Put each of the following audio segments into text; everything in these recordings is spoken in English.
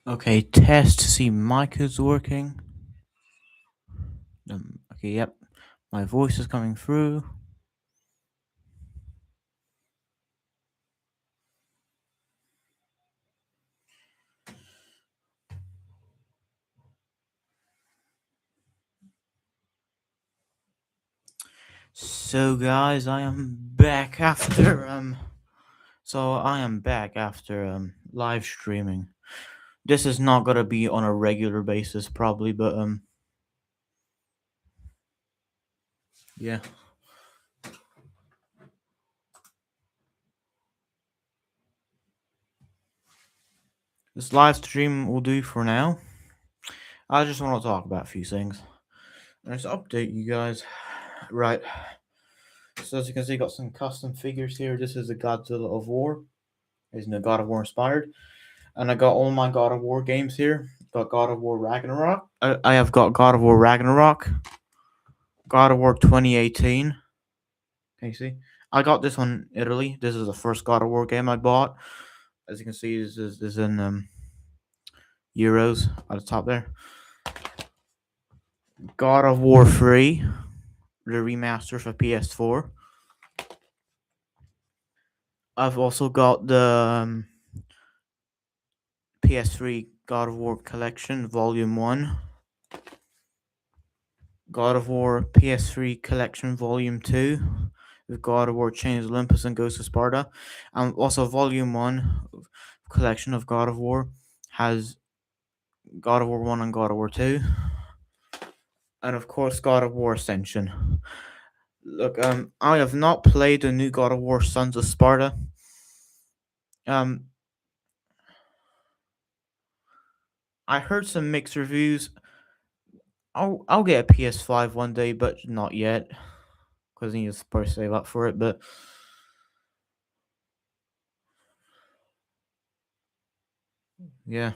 Okay, test to see mic is working. Okay, yep. My voice is coming through. So guys, I am back after live streaming. This is not gonna be on a regular basis probably, but yeah. This live stream will do for now. I just want to talk about a few things. And just update you guys. Right. So as you can see, got some custom figures here. This is the Godzilla of War. It's no God of War inspired. And I got all my God of War games here. Got God of War Ragnarok. I have got God of War Ragnarok. God of War 2018. Can you see? I got this one in Italy. This is the first God of War game I bought. As you can see, this is in euros at the top there. God of War 3, the remaster for PS4. I've also got the PS3 God of War Collection Volume 1. God of War PS3 Collection Volume 2 with God of War Chains of Olympus and Ghost of Sparta. And also Volume 1 collection of God of War has God of War 1 and God of War 2. And of course God of War Ascension. Look, I have not played the new God of War Sons of Sparta. I heard some mixed reviews. I'll get a PS5 one day, but not yet. Because I need to first save up for it, but yeah.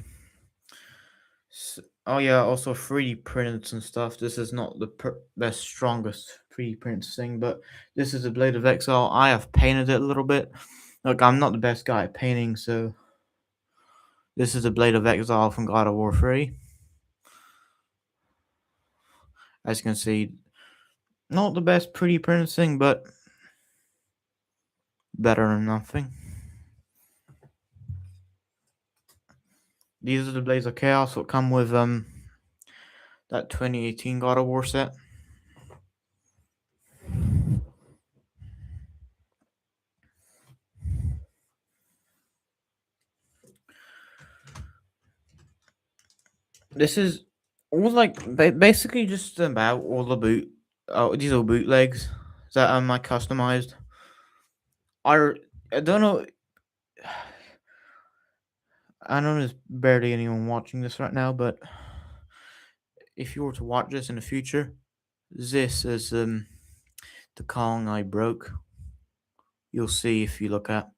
Oh yeah, also 3D prints and stuff. This is not the best, strongest 3D print thing, but this is a Blade of Exile. I have painted it a little bit. Look, I'm not the best guy at painting, so this is a Blade of Exile from God of War 3. As you can see, not the best pretty print thing, but better than nothing. These are the Blades of Chaos that come with that 2018 God of War set. This is all like basically just about all the these are bootlegs that I customized. I don't know. I know there's barely anyone watching this right now, but if you were to watch this in the future, this is the Kong I broke. You'll see if you look at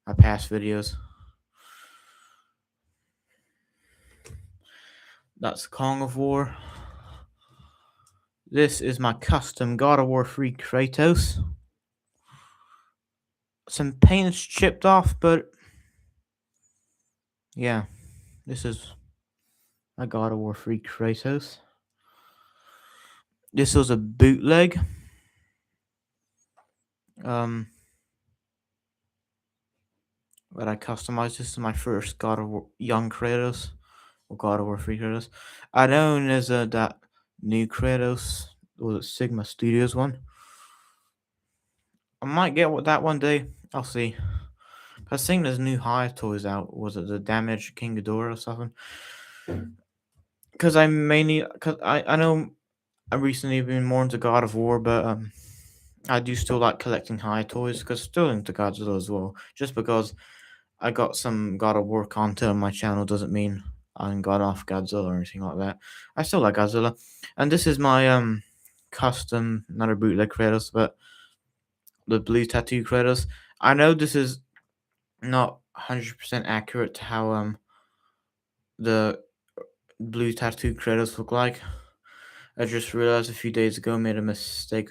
my past videos. That's Kong of War. This is my custom God of War 3 Kratos. Some paint is chipped off, but yeah, this is my God of War 3 Kratos. This was a bootleg. But I customized this to my first God of War young Kratos or God of War 3 Kratos. I know there's that new Kratos, or the Sigma Studios one. I might get that one day. I'll see. I think there's new high toys out. Was it the Damaged King Ghidorah or something? Because I know I recently been more into God of War, but I do still like collecting high toys because still into Godzilla as well. Just because I got some God of War content on my channel doesn't mean I'm got off Godzilla or anything like that. I still like Godzilla, and this is my custom, not a bootleg Kratos, but the blue tattoo Kratos. I know this is not 100% accurate to how the blue tattoo Kratos look like. I just realized a few days ago I made a mistake.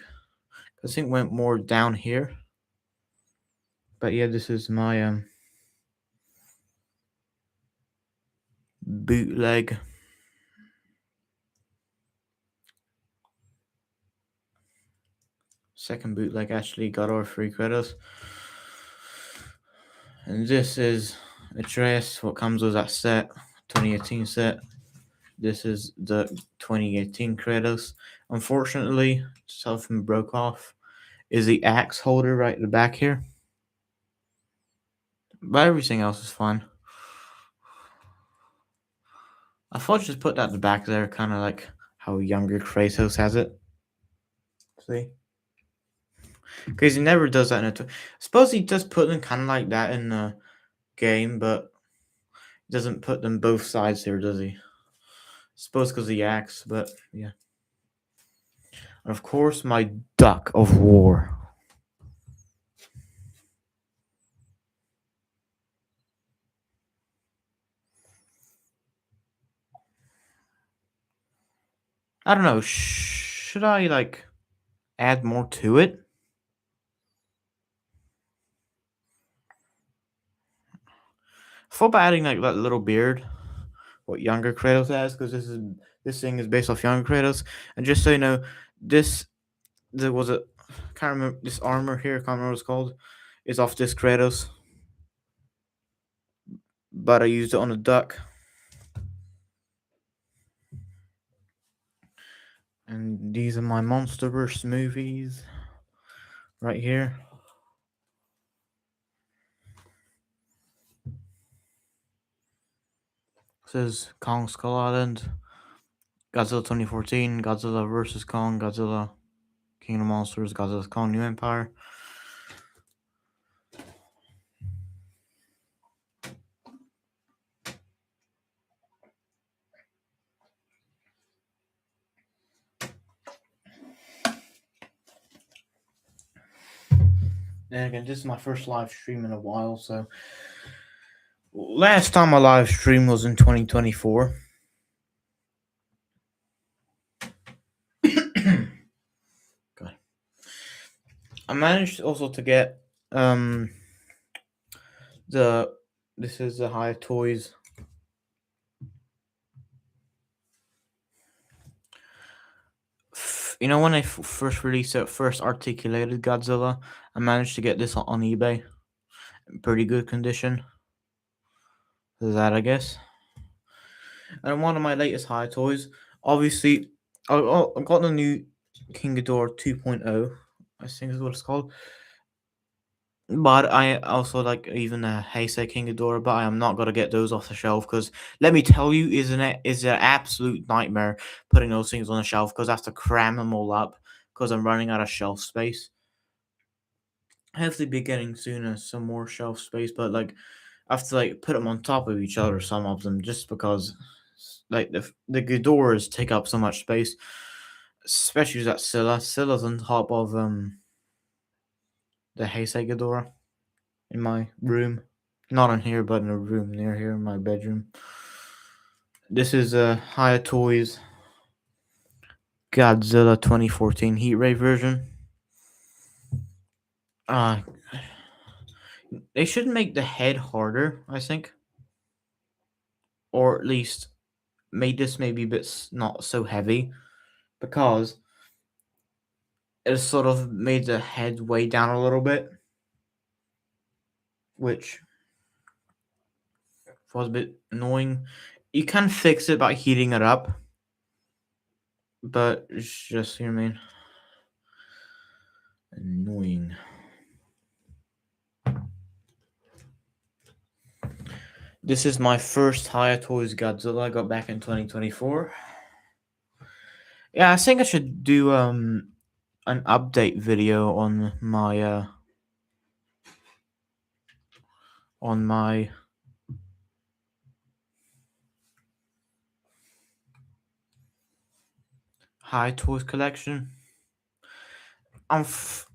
I think it went more down here. But yeah, this is my bootleg. Second bootleg actually got our free credits. And this is a dress, what comes with that set, 2018 set. This is the 2018 Kratos. Unfortunately, something broke off. Is the axe holder right at the back here? But everything else is fine. I thought I'd just put that at the back there, kind of like how younger Kratos has it. See? Because he never does that in a. Suppose he does put them kind of like that in the game, but he doesn't put them both sides here, does he? Suppose because the axe, but yeah. And of course, my duck of war. I don't know. Should I like add more to it? I thought about adding like that little beard, what younger Kratos has, because this thing is based off younger Kratos. And just so you know, there was a can't remember this armor here. Can't remember what it's called. Is off this Kratos, but I used it on a duck. And these are my monsterverse movies, right here. It says Kong Skull Island, Godzilla 2014, Godzilla vs Kong, Godzilla King of Monsters, Godzilla Kong New Empire. And again, this is my first live stream in a while, so last time I live stream was in 2024. God. I managed also to get this is the High Toys. You know when I first released it, first articulated Godzilla, I managed to get this on eBay in pretty good condition. Is that I guess. And one of my latest High Toys, obviously, I got the new King Ghidorah 2.0. I think is what it's called. But I also like even the Heisei King Ghidorah, but I am not gonna get those off the shelf because let me tell you, is an absolute nightmare putting those things on the shelf because I have to cram them all up because I'm running out of shelf space. I have to be getting soon some more shelf space, but like I have to like put them on top of each other, some of them, just because like the Ghidorahs take up so much space, especially that Scylla. Scylla's on top of the Heisei Ghidorah in my room. Not in here, but in a room near here in my bedroom. This is a High Toys Godzilla 2014 Heat Ray version. Uh, they should make the head harder, I think. Or at least made this maybe a bit not so heavy. Because it sort of made the head weigh down a little bit. Which was a bit annoying. You can fix it by heating it up. But it's just, you know what I mean? Annoying. This is my first High Toys Godzilla I got back in 2024. Yeah, I think I should do an update video on my High Toys collection.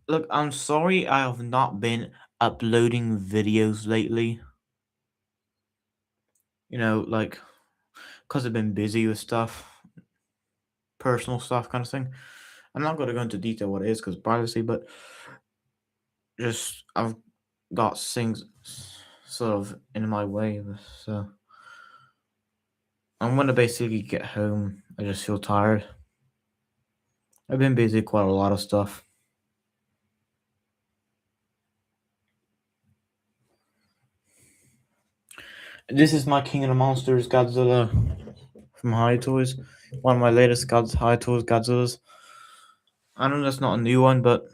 Look, I'm sorry I have not been uploading videos lately. You know, like because I've been busy with stuff, personal stuff, kind of thing. I'm not going to go into detail what it is because privacy, but just I've got things sort of in my way. So And when I basically get home, I just feel tired. I've been busy quite a lot of stuff. This is my King of the Monsters Godzilla from High Toys. One of my latest High Toys Godzillas. I know that's not a new one, but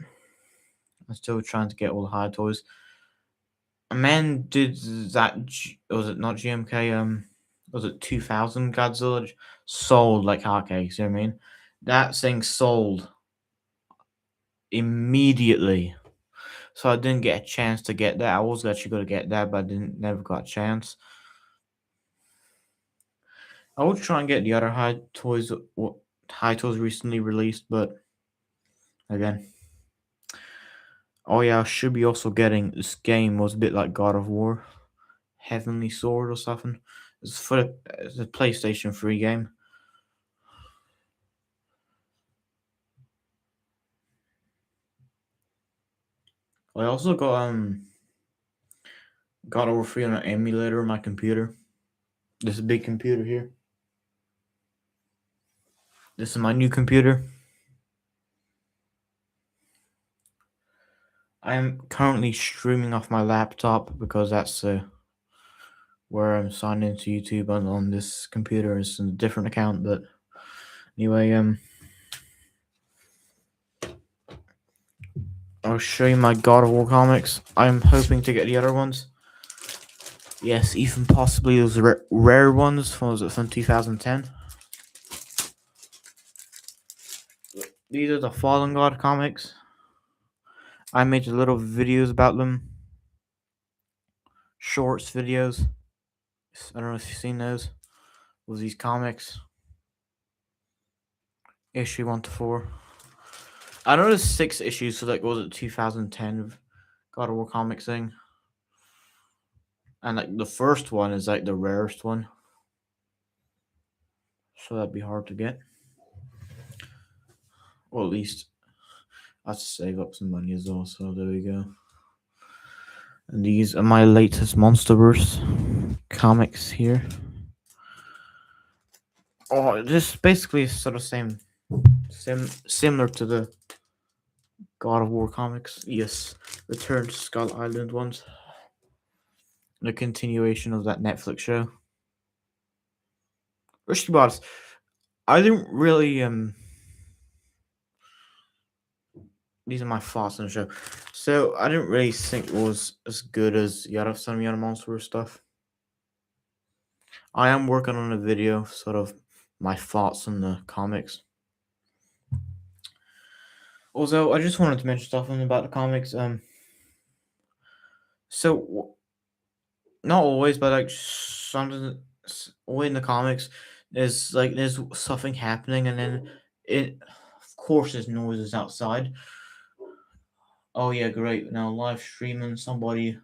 I'm still trying to get all the High Toys. A man did that. Was it not GMK? Was it 2000 Godzilla? Sold like hotcakes. You know what I mean? That thing sold immediately. So I didn't get a chance to get that. I was actually going to get that, but I never got a chance. I would try and get the other High Toys recently released, but again, oh yeah, I should be also getting this game. Was a bit like God of War, Heavenly Sword or something. It's a PlayStation 3 game. I also got God of War 3 on an emulator on my computer. This is a big computer here. This is my new computer. I am currently streaming off my laptop because that's where I'm signed into YouTube on this computer. It's a different account, but anyway, I'll show you my God of War comics. I'm hoping to get the other ones. Yes, even possibly those rare ones from 2010. These are the Fallen God comics. I made little videos about them. Shorts videos. I don't know if you've seen those. With these comics. Issue 1 to 4. I know there's 6 issues, so like, was it 2010 God of War comics thing? And like the first one is like the rarest one. So that'd be hard to get. Or at least I have to save up some money as well, so there we go. And these are my latest monsterverse comics here. Oh, this basically is sort of similar to the God of War comics. Yes, Return to Skull Island ones. The continuation of that Netflix show. Actually, boss, I didn't really These are my thoughts on the show. So I didn't really think it was as good as some of the other monster stuff. I am working on a video, sort of my thoughts on the comics. Also, I just wanted to mention something about the comics. So not always, but like something in the comics, there's something happening, and then of course, there's noises outside. Oh yeah, great! Now live streaming somebody.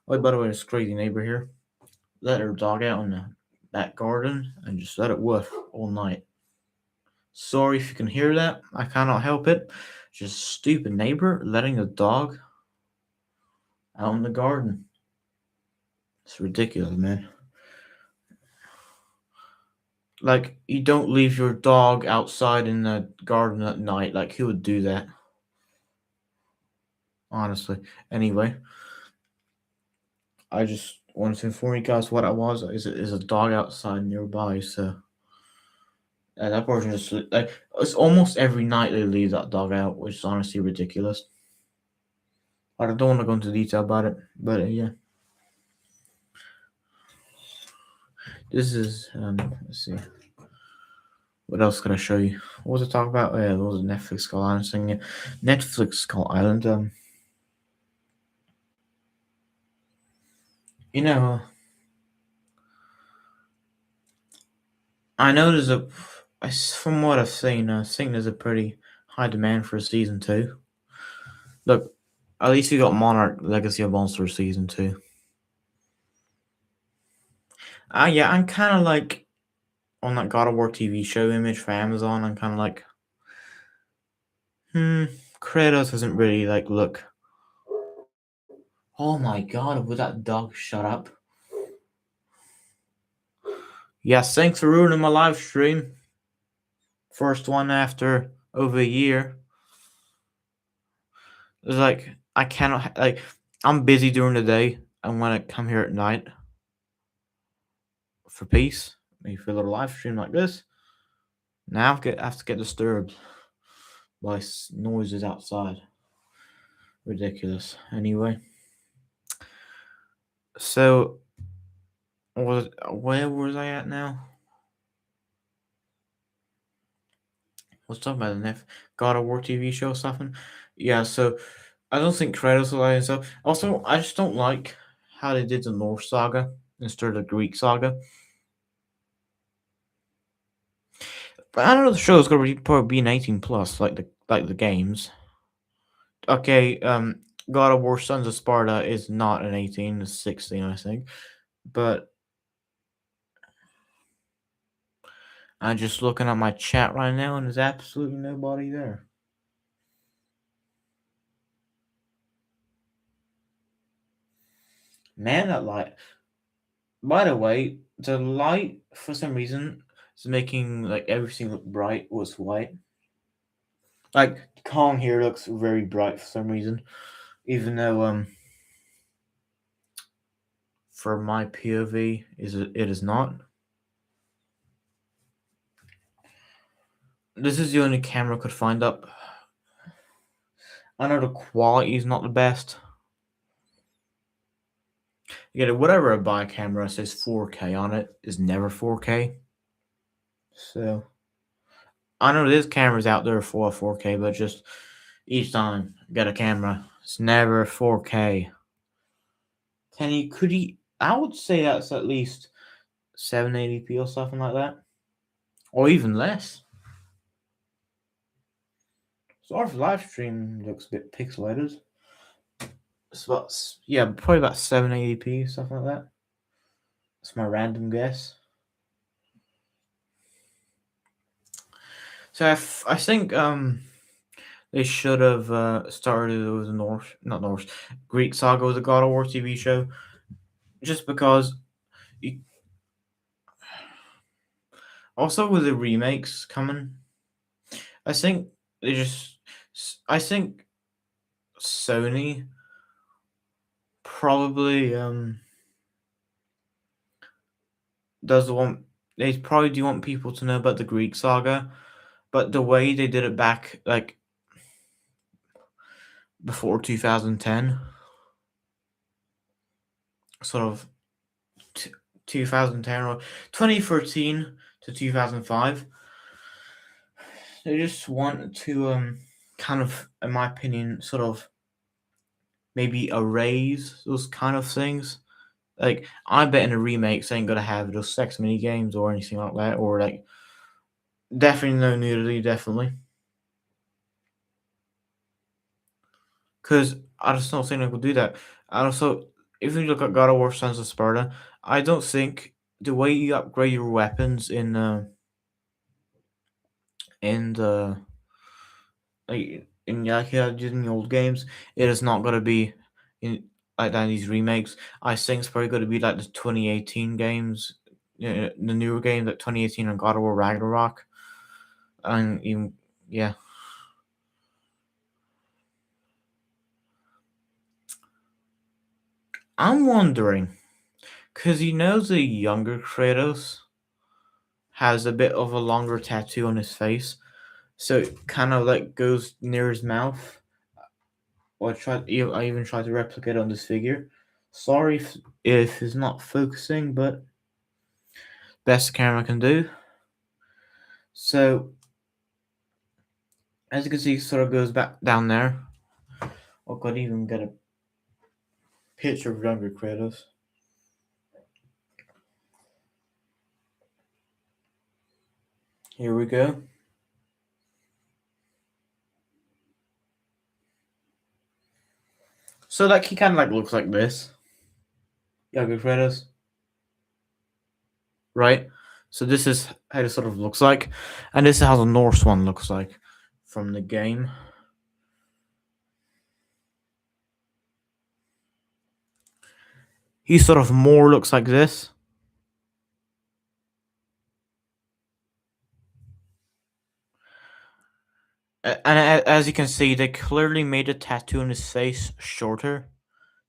Oh, by the way, this crazy neighbor here let her dog out in that garden and just let it woof all night. Sorry if you can hear that. I cannot help it. Just stupid neighbor letting a dog out in the garden. It's ridiculous, man. Like, you don't leave your dog outside in the garden at night. Like, who would do that? Honestly. Anyway, I just wanted to inform you guys what I was. Is a dog outside nearby, so that person just like it's almost every night they leave that dog out, which is honestly ridiculous. I don't want to go into detail about it, but yeah. This is let's see. What else can I show you? What was I talking about? Yeah, there was a Netflix Skull Island thing. Netflix Skull Island. You know, I know from what I've seen, I think there's a pretty high demand for a season 2. Look, at least you got Monarch Legacy of Monsters season 2. Yeah, I'm kind of like on that God of War TV show image for Amazon. I'm kind of like, Kratos doesn't really like look. Oh my god, would that dog shut up? Yes, thanks for ruining my live stream. First one after over a year. It's like I cannot like I'm busy during the day, and when I come here at night for peace, maybe for a little live stream like this, now I have to get disturbed by noises outside. Ridiculous. Anyway, so where was I at now? Was talking about the God of War TV show or something. Yeah, so I don't think Kratos will lie himself. Also, I just don't like how they did the Norse saga instead of the Greek saga. But I don't know the show is gonna probably be an 18 plus, like the games. Okay, God of War Sons of Sparta is not an 18, it's 16, I think. But I'm just looking at my chat right now and there's absolutely nobody there. Man, that light. By the way, the light for some reason is making like everything look bright was white. Like Kong here looks very bright for some reason, even though for my POV it is not. This is the only camera I could find up. I know the quality is not the best. Yeah, whatever I buy a camera says 4K on it is never 4K. So I know there's cameras out there for 4K, but just each time I get a camera, it's never 4K. Could he? I would say that's at least 780p or something like that, or even less. So our live stream looks a bit pixelated. It's about probably about 780p, something like that. That's my random guess. So I think they should have started with the not Norse, Greek saga with the God of War TV show, just because. You, also, with the remakes coming, I think they just. I think Sony probably does want they probably do want people to know about the Greek saga, but the way they did it back like before 2010, sort of 2010 or 2013 to 2005, they just want to kind of, in my opinion, sort of maybe erase those kind of things. Like I bet in a remake, they ain't gonna have those sex mini games or anything like that, or like definitely no nudity, definitely. Because I just don't think they could do that. And also, if you look at God of War: Sons of Sparta, I don't think the way you upgrade your weapons in the like you had in the old games, it is not gonna be in like that in these remakes. I think it's probably gonna be like the 2018 games, the newer games like 2018 and God of War Ragnarok, and even yeah. I'm wondering, because the younger Kratos has a bit of a longer tattoo on his face, so it kind of like goes near his mouth. I even tried to replicate on this figure. Sorry if it's not focusing, but best the camera can do. So as you can see, it sort of goes back down there. I could even get a picture of younger Kratos. Here we go. So like he kind of like looks like this, younger Kratos, right? So this is how it sort of looks like, and this is how the Norse one looks like from the game. He sort of more looks like this. And as you can see, they clearly made the tattoo on his face shorter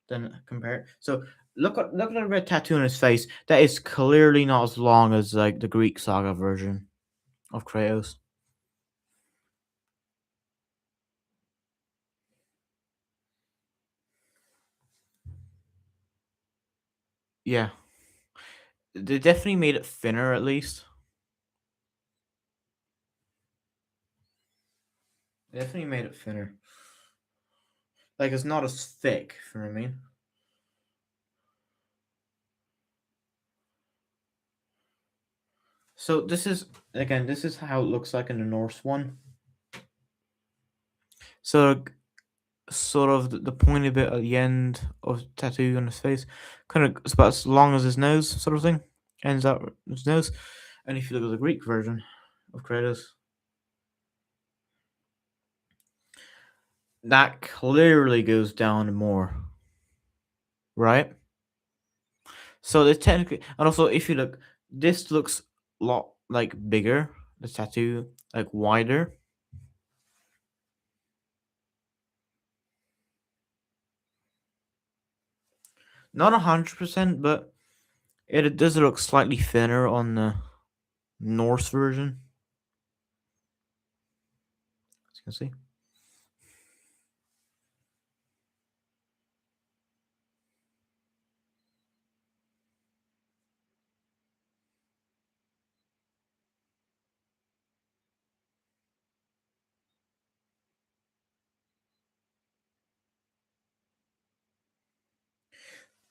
than compared. So look at the red tattoo on his face. That is clearly not as long as like the Greek saga version of Kratos. Yeah, they definitely made it thinner at least. They definitely made it thinner. Like it's not as thick. You know what I mean? So this is again. This is how it looks like in the Norse one. So sort of the pointy bit at the end of tattoo on his face, kind of it's about as long as his nose, sort of thing, ends out his nose. And if you look at the Greek version of Kratos, that clearly goes down more, right? So the technically, and also if you look, this looks a lot like bigger. The tattoo like wider. Not 100%, but it does look slightly thinner on the Norse version. As you can see.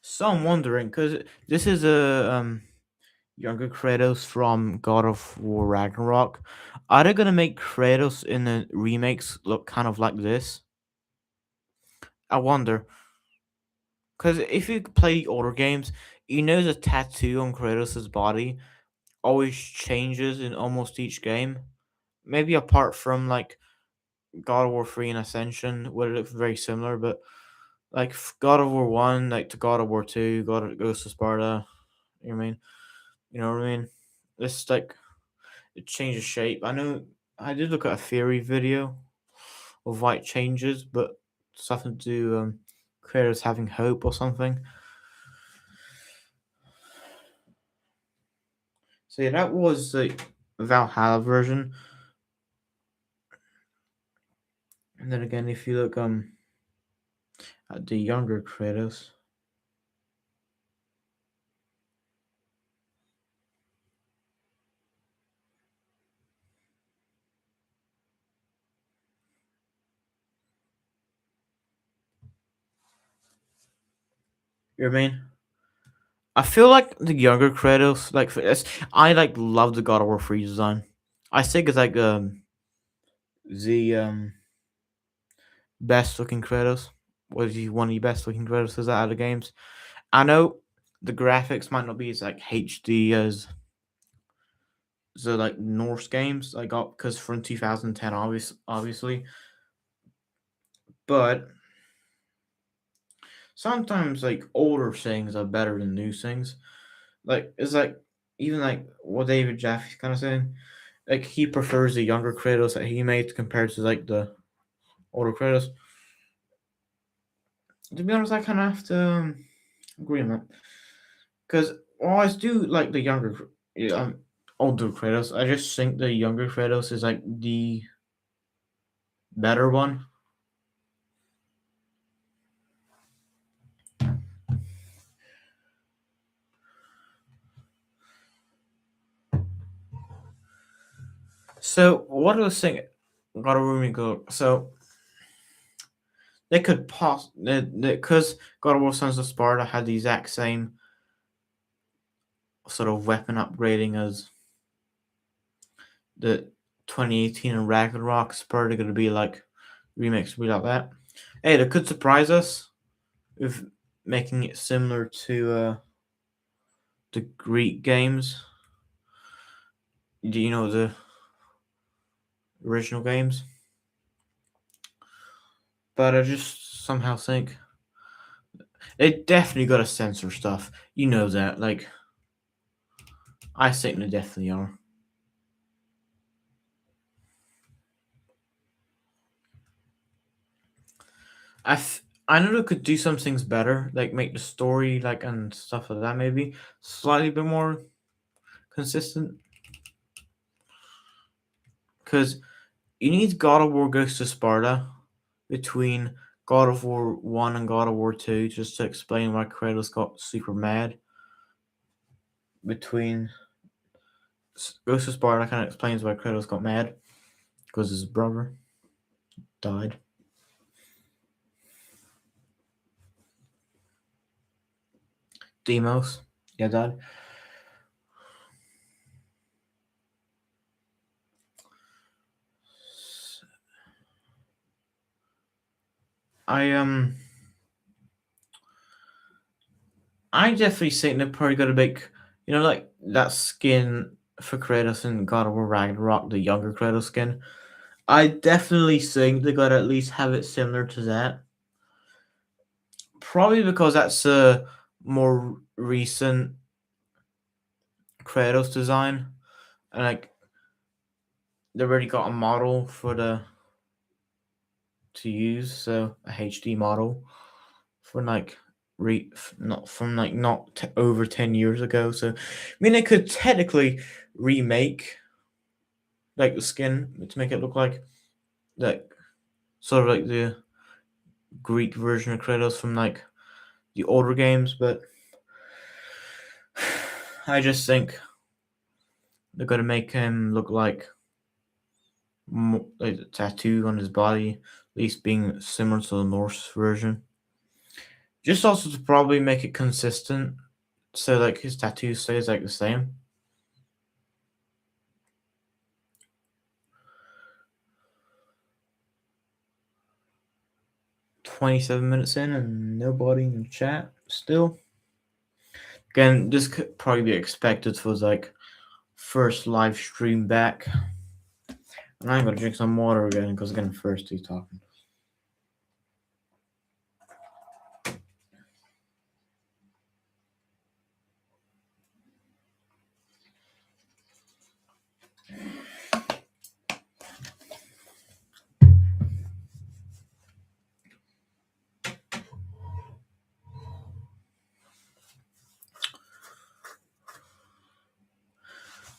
So I'm wondering because this is a younger Kratos from God of War Ragnarok. Are they gonna make Kratos in the remakes look kind of like this? I wonder because if you play older games, you know the tattoo on Kratos' body always changes in almost each game. Maybe apart from like God of War 3 and Ascension, where it looks very similar, but like God of War 1, like to God of War 2, God of Ghost of Sparta, you know what I mean? You know what I mean? It's like it changes shape. I know I did look at a theory video of why it changes, but something to do creators having hope or something. So yeah, that was the Valhalla version. And then again, if you look at the younger Kratos, you know what I mean? I feel like the younger Kratos, like for this, I like love the God of War 3 design. I think it's like the best looking Kratos. Was he one of the best looking Kratos out of the games? I know the graphics might not be as like HD as the like Norse games I got because from 2010, obviously, but sometimes like older things are better than new things. Like it's like even like what David Jaffe's kind of saying. Like he prefers the younger Kratos that he made compared to like the older Kratos. To be honest, I kind of have to agree on that because while I do like the yeah, older Kratos, I just think the younger Kratos is like the better one. So what I was saying, got a room go. So they could because God of War Sons of Sparta had the exact same sort of weapon upgrading as the 2018 and Ragnarok. Sparta going to be like remakes will be like that. Hey, they could surprise us with making it similar to the Greek games. Do you know the original games? But I just somehow think they definitely got to censor stuff. You know that. Like, I think they definitely are. I know they could do some things better, like make the story like and stuff like that maybe slightly bit more consistent. Because you need God of War Goes to Sparta between God of War 1 and God of War 2 just to explain why Kratos got super mad. Between Goes to Sparta kind of explains why Kratos got mad because his brother died. Demos, yeah, died. I I definitely think they're probably gonna make like that skin for Kratos in God of War Ragnarok, the younger Kratos skin. I definitely think they gotta at least have it similar to that. Probably because that's a more recent Kratos design, and like they already got a model for the to use, so a HD model for like not from like not over 10 years ago. So, I mean, they could technically remake like the skin to make it look like sort of like the Greek version of Kratos from like the older games, but I just think they're gonna make him look like the tattoo on his body, at least being similar to the Norse version. Just also to probably make it consistent, so like his tattoo stays like the same. 27 minutes in and nobody in the chat still. Again, this could probably be expected for like first live stream back. And I'm gonna drink some water again because I'm getting thirsty talking.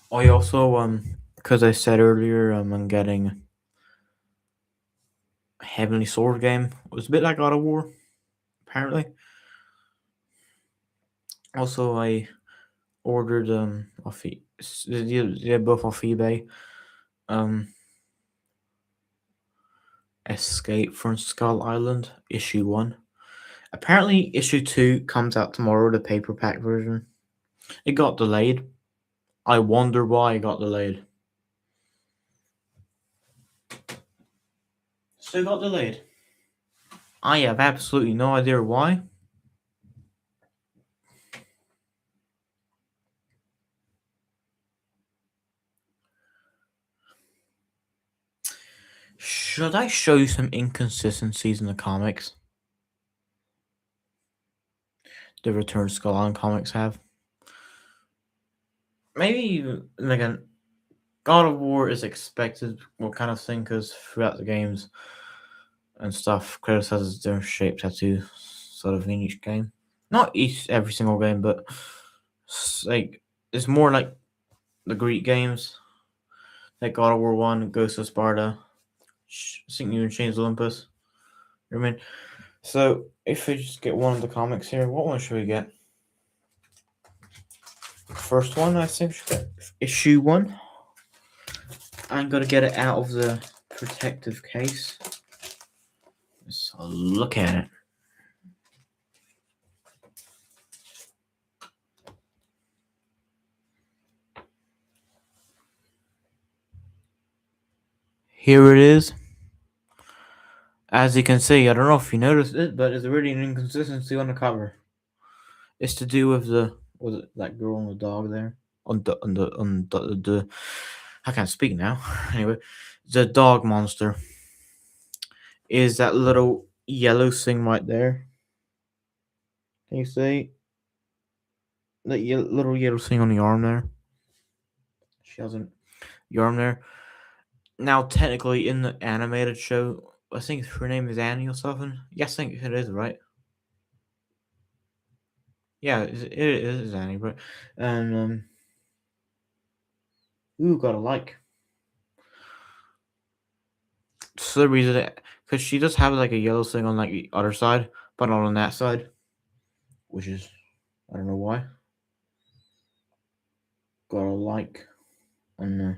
I also because I said earlier I'm getting a Heavenly Sword game. It was a bit like God of War, apparently. Also, I ordered off they're both off eBay. Um, Escape from Skull Island issue 1. Apparently, issue 2 comes out tomorrow, the paperback version. It got delayed. I wonder why it got delayed. So it got delayed. I have absolutely no idea why. Should I show you some inconsistencies in the comics? The Return Skull Island comics have. Maybe like a God of War is expected, what kind of thing? Because throughout the games and stuff, Kratos has their shape tattoo, sort of in each game. Not every single game, but like it's more like the Greek games, like God of War 1, Ghost of Sparta, St. New and Chains Olympus. You know what I mean? So if we just get one of the comics here, what one should we get? First one, I think we should get issue 1. I'm gonna get it out of the protective case. Let's look at it. Here it is. As you can see, I don't know if you noticed it, but there's already an inconsistency on the cover. It's to do with that girl and the dog there on the I can't speak now. Anyway, the dog monster is that little yellow thing right there. Can you see that little yellow thing on the arm there? She hasn't. The arm there. Now, technically, in the animated show, I think her name is Annie or something. Yes, I think it is, right? Yeah, it is Annie, right? And ooh, got a like. So the reason, because she does have like a yellow thing on like the other side, but not on that side, which is I don't know why. Got a like on the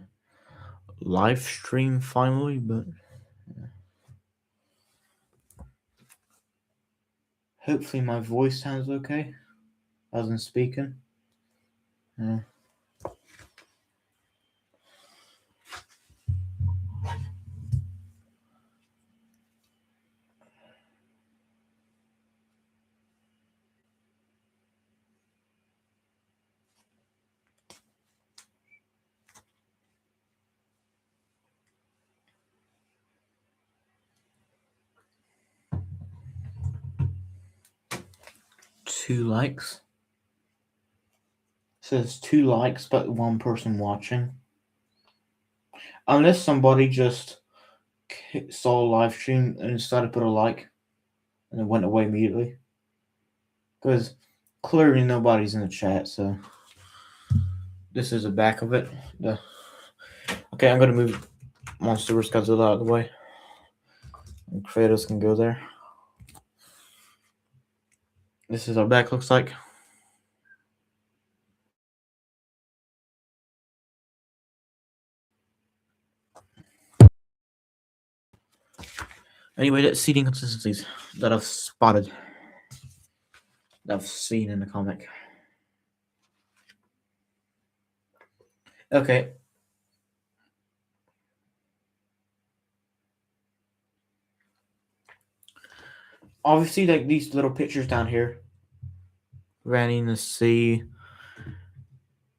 live stream finally, but hopefully my voice sounds okay as I'm speaking. Yeah. Two likes. It says 2 likes, but one person watching. Unless somebody just saw a live stream and decided to put a like and it went away immediately. Because clearly nobody's in the chat, so this is the back of it. Okay, I'm gonna move monsterverse Godzilla out of the way. And Kratos can go there. This is our back looks like. Anyway, that's seating consistencies that I've spotted. That I've seen in the comic. Okay. Obviously, like these little pictures down here. Randy in the sea,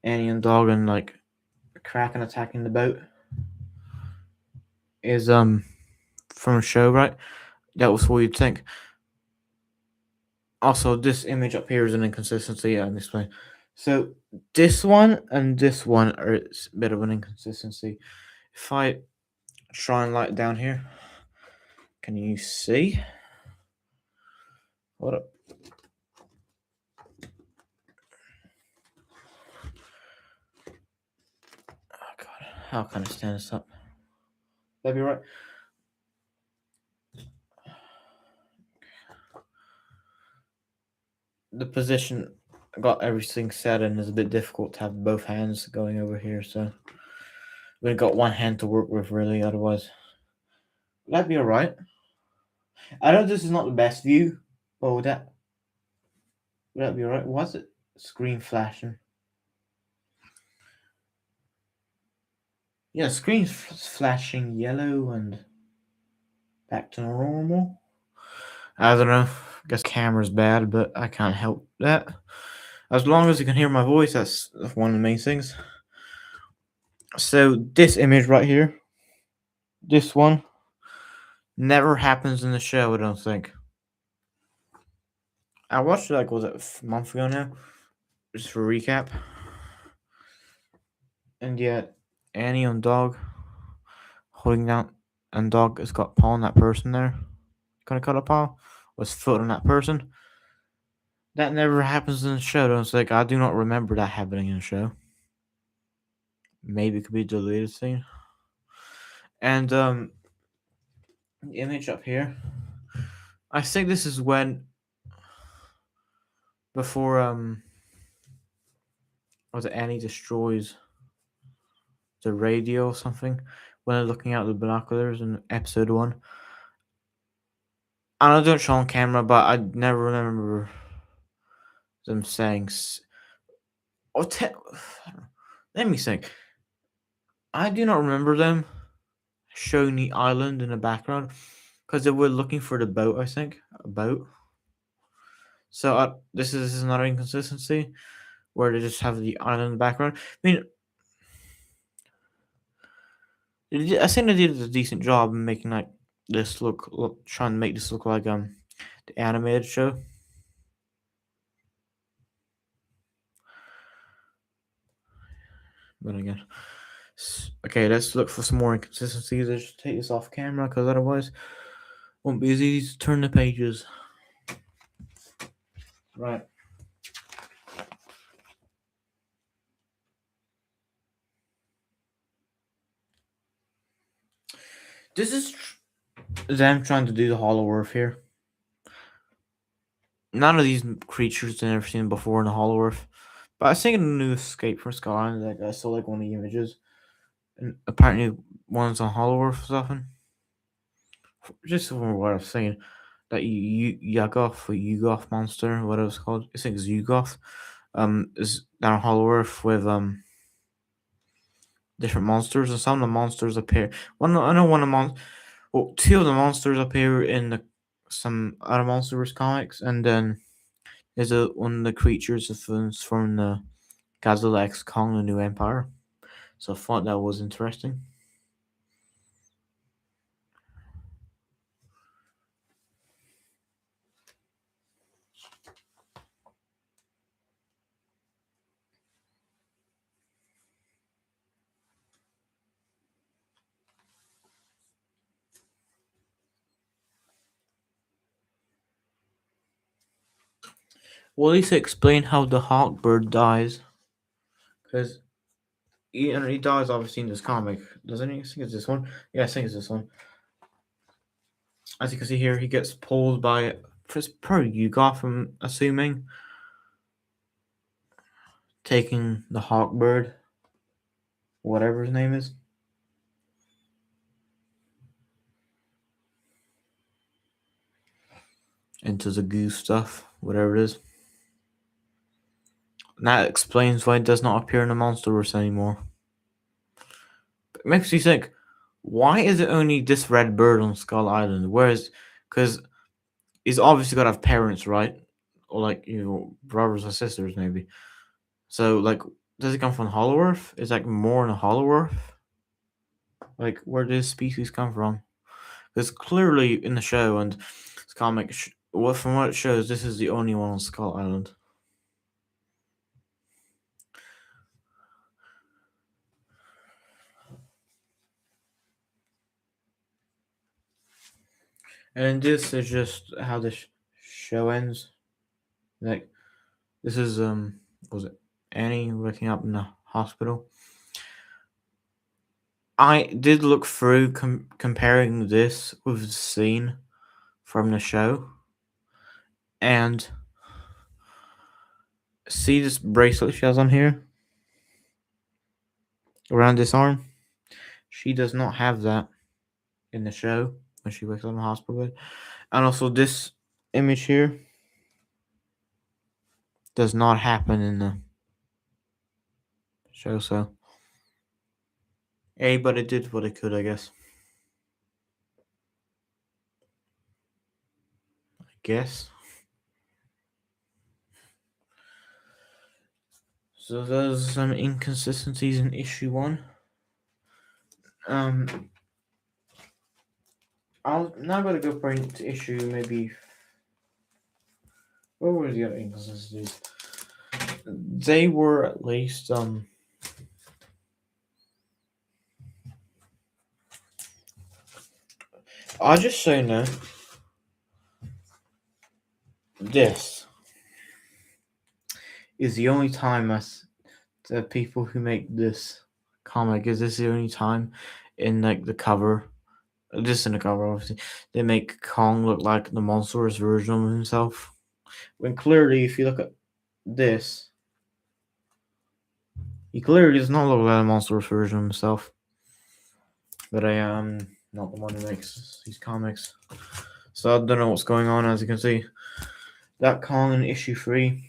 Annie and dog, and like Kraken attacking the boat. Is from a show, right? That was what you'd think. Also, this image up here is an inconsistency. I'm explaining. So this one and this one are a bit of an inconsistency. If I try and light down here, can you see? Hold up. Oh god, how can I stand this up? That'd be right. The position I got everything set in is a bit difficult to have both hands going over here, so we got one hand to work with really. Otherwise, that'd be alright. I know this is not the best view, but would that be alright? What's it? Screen flashing. Yeah, screen's flashing yellow and back to normal. I don't know. I guess camera's bad, but I can't help that. As long as you can hear my voice, that's one of the main things. So this image right here, this one, never happens in the show. I don't think. I watched it like was it a month ago now, just for recap. And yet, Annie and dog holding down, and dog has got paw on that person there. Gonna cut a paw, was foot on that person. That never happens in the show. Don't think. I do not remember that happening in the show. Maybe it could be a deleted scene. And the image up here. I think this is when before was it Annie destroys the radio or something when they're looking out the binoculars in episode 1. I know don't show on camera, but I never remember them saying. Oh, let me think. I do not remember them showing the island in the background because they were looking for the boat. I think a boat. So this is another inconsistency where they just have the island in the background. I mean, I think they did a decent job in making like this look trying to make this look like the animated show. But again, okay, let's look for some more inconsistencies. Let's just take this off camera because otherwise Won't be as easy to turn the pages. Right. This is them trying to do the Hollow Earth here. None of these creatures I've never seen before in the Hollow Earth. But I was thinking a new Escape from Skull Island. Like I saw like one of the images, and apparently one's on Hollow Earth or something. Just from what I was saying, that Yagoth or Yugoth monster, whatever it's called. I think it's Yugoth. Is down on Hollow Earth with different monsters, and some of the monsters appear. I know one of the well, two of the monsters appear in some other MonsterVerse comics, and then there's one of the creatures from the Godzilla X Kong: The New Empire. So I thought that was interesting. Well, at least explain how the Hawkbird dies, because he dies obviously in this comic, doesn't he? I think it's this one. Yeah, I think it's this one. As you can see here, he gets pulled by probably Yugoth, I'm assuming, taking the Hawkbird, whatever his name is, into the goo stuff, whatever it is. And that explains why it does not appear in the MonsterVerse anymore. It makes you think, why is it only this red bird on Skull Island? Whereas, because he's obviously got to have parents, right? Or like, brothers or sisters, maybe. So, like, does it come from Hollow Earth? Is like more in Hollow Earth? Like, where does species come from? Because clearly in the show and this comic, well, from what it shows, this is the only one on Skull Island. And this is just how the show ends. Like, this is was it Annie waking up in the hospital? I did look through comparing this with the scene from the show, and see this bracelet she has on here around this arm. She does not have that in the show when she wakes up in the hospital bed, and also this image here does not happen in the show. So, but it did what it could, I guess. So there's some inconsistencies in issue 1. I'm now gonna go for into issue maybe. What were the other inconsistencies? They were at least I'll just say now. This is the only time the people who make this comic is this the only time in like the cover, just in the cover obviously, they make Kong look like the monstrous version of himself. When clearly, if you look at this, he clearly does not look like a monstrous version of himself. But I am not the one who makes these comics, so I don't know what's going on. As you can see, that Kong in issue 3.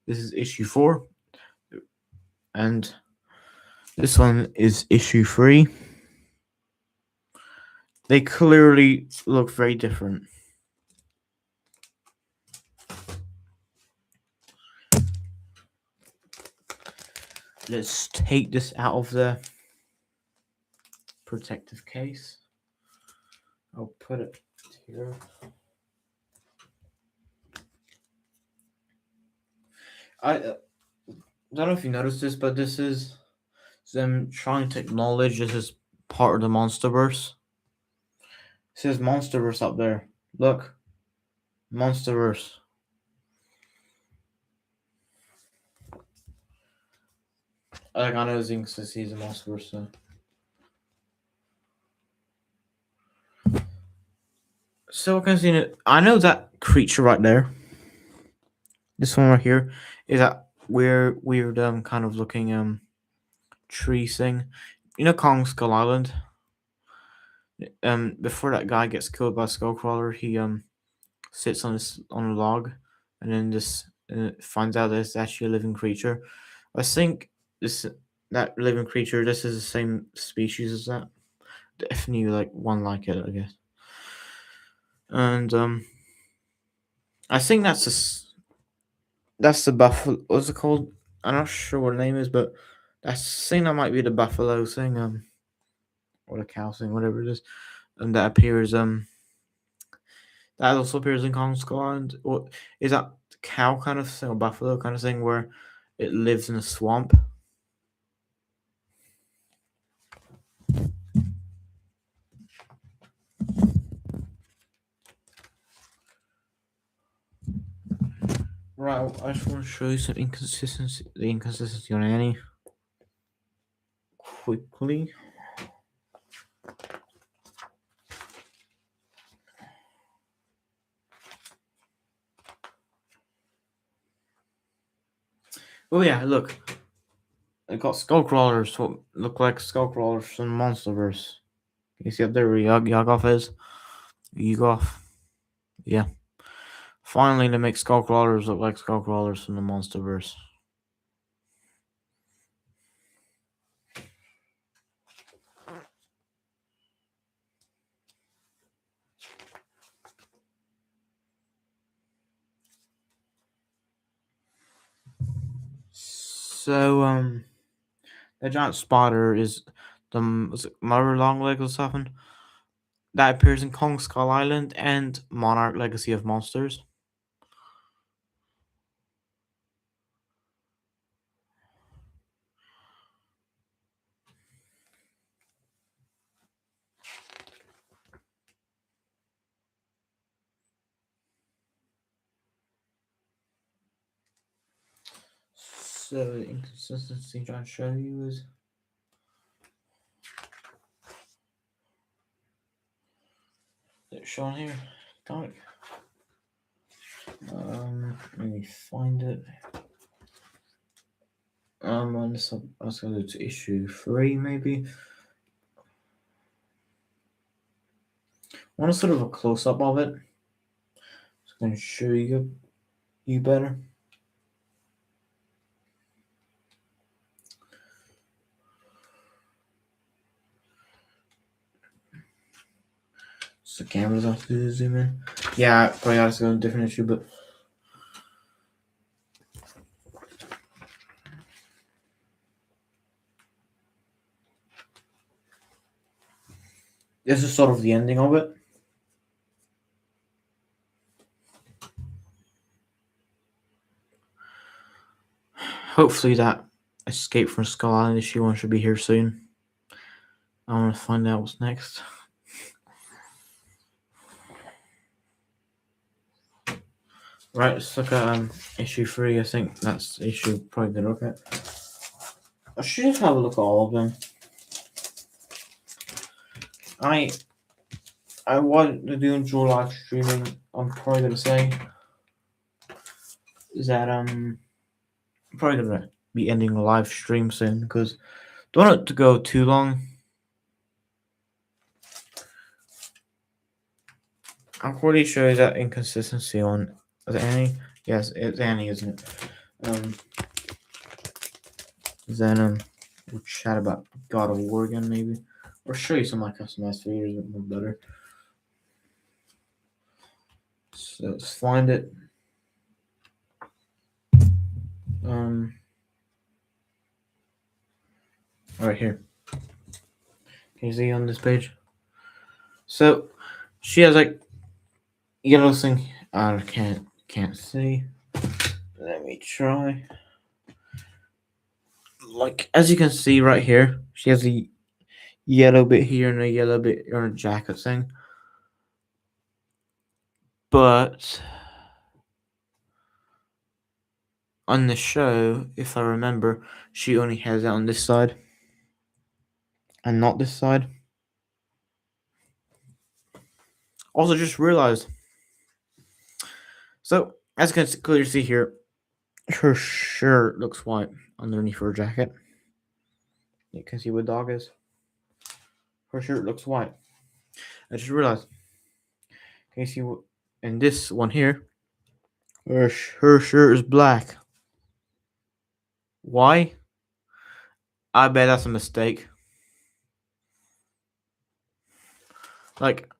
This is issue 4, and this one is issue 3. They clearly look very different. Let's take this out of the protective case. I'll put it here. I don't know if you noticed this, but this is them trying to acknowledge this is part of the MonsterVerse. says monsterverse up there. Look, monsterverse. Like I know Zinx says he's a monsterverse. So I can see it. I know that creature right there. This one right here is that weird kind of looking tree thing. You know Kong Skull Island. Before that guy gets killed by Skullcrawler, he sits on a log, and then this finds out that it's actually a living creature. I think this that living creature. This is the same species as that. Definitely like one like it, I guess. And I think that's the buffalo. What's it called? I'm not sure what the name is, but I think that might be the buffalo thing, or the cow thing, whatever it is, and that appears that also appears in Kong Skull Island. Or is that cow kind of thing or buffalo kind of thing where it lives in a swamp? Right, I just want to show you some inconsistency. The inconsistency on Annie quickly. Oh yeah, look. I got skull crawlers. What look like skull crawlers from Monsterverse. You see up there where Yaggoth is? Yuggoth. Yeah. Finally, they make skull crawlers look like skull crawlers from the Monsterverse. So, the giant spider is was it Mother Longleg or something that appears in Kong Skull Island and Monarch Legacy of Monsters. So the inconsistency I'm trying to show you is it's shown here. Comic. Let me find it. On this, I was going to go to issue 3, maybe. I want a sort of a close up of it. It's going to show you better. So cameras have to zoom in. Yeah, probably have to go to a different issue, but this is sort of the ending of it. Hopefully that Escape from Skull Island issue 1 should be here soon. I want to find out what's next. Right, let's look at issue 3. I think that's the issue probably to look at. I should just have a look at all of them. I want to do enjoy live streaming. I'm probably gonna say is that I'm probably gonna be ending the live stream soon because don't want it to go too long. I'm pretty sure that inconsistency on is it Annie? Yes, it's Annie, isn't it? Then we'll chat about God of War again maybe. Or show you some of my customized figures that look better. So let's find it. Right here. Can you see on this page? So she has like yellow thing. I can't see. Let me try. Like as you can see right here, she has a yellow bit here and a yellow bit on her jacket thing. But on the show, if I remember, she only has it on this side and not this side. Also, just realized. So, as you can clearly see here, her shirt looks white underneath her jacket. You can see what dog is. Her shirt looks white. I just realized. Can you see what? In this one here, her shirt is black. Why? I bet that's a mistake. Like,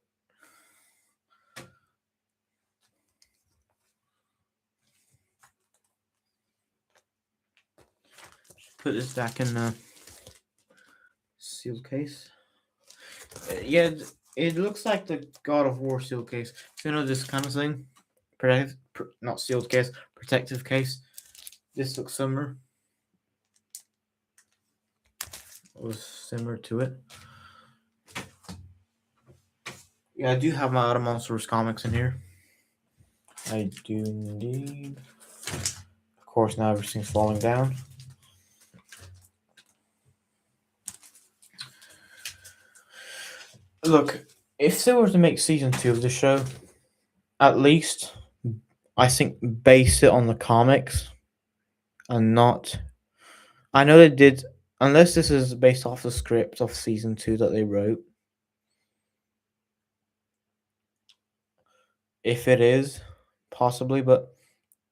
put this back in the sealed case. Yeah, it looks like the God of War sealed case. You know this kind of thing, not sealed case, protective case. This looks similar. It was similar to it. Yeah, I do have my other monsters comics in here. I do indeed. Of course, now everything's falling down. Look, if they were to make season 2 of the show, at least I think base it on the comics and not. I know they did, unless this is based off the script of season 2 that they wrote. If it is, possibly, but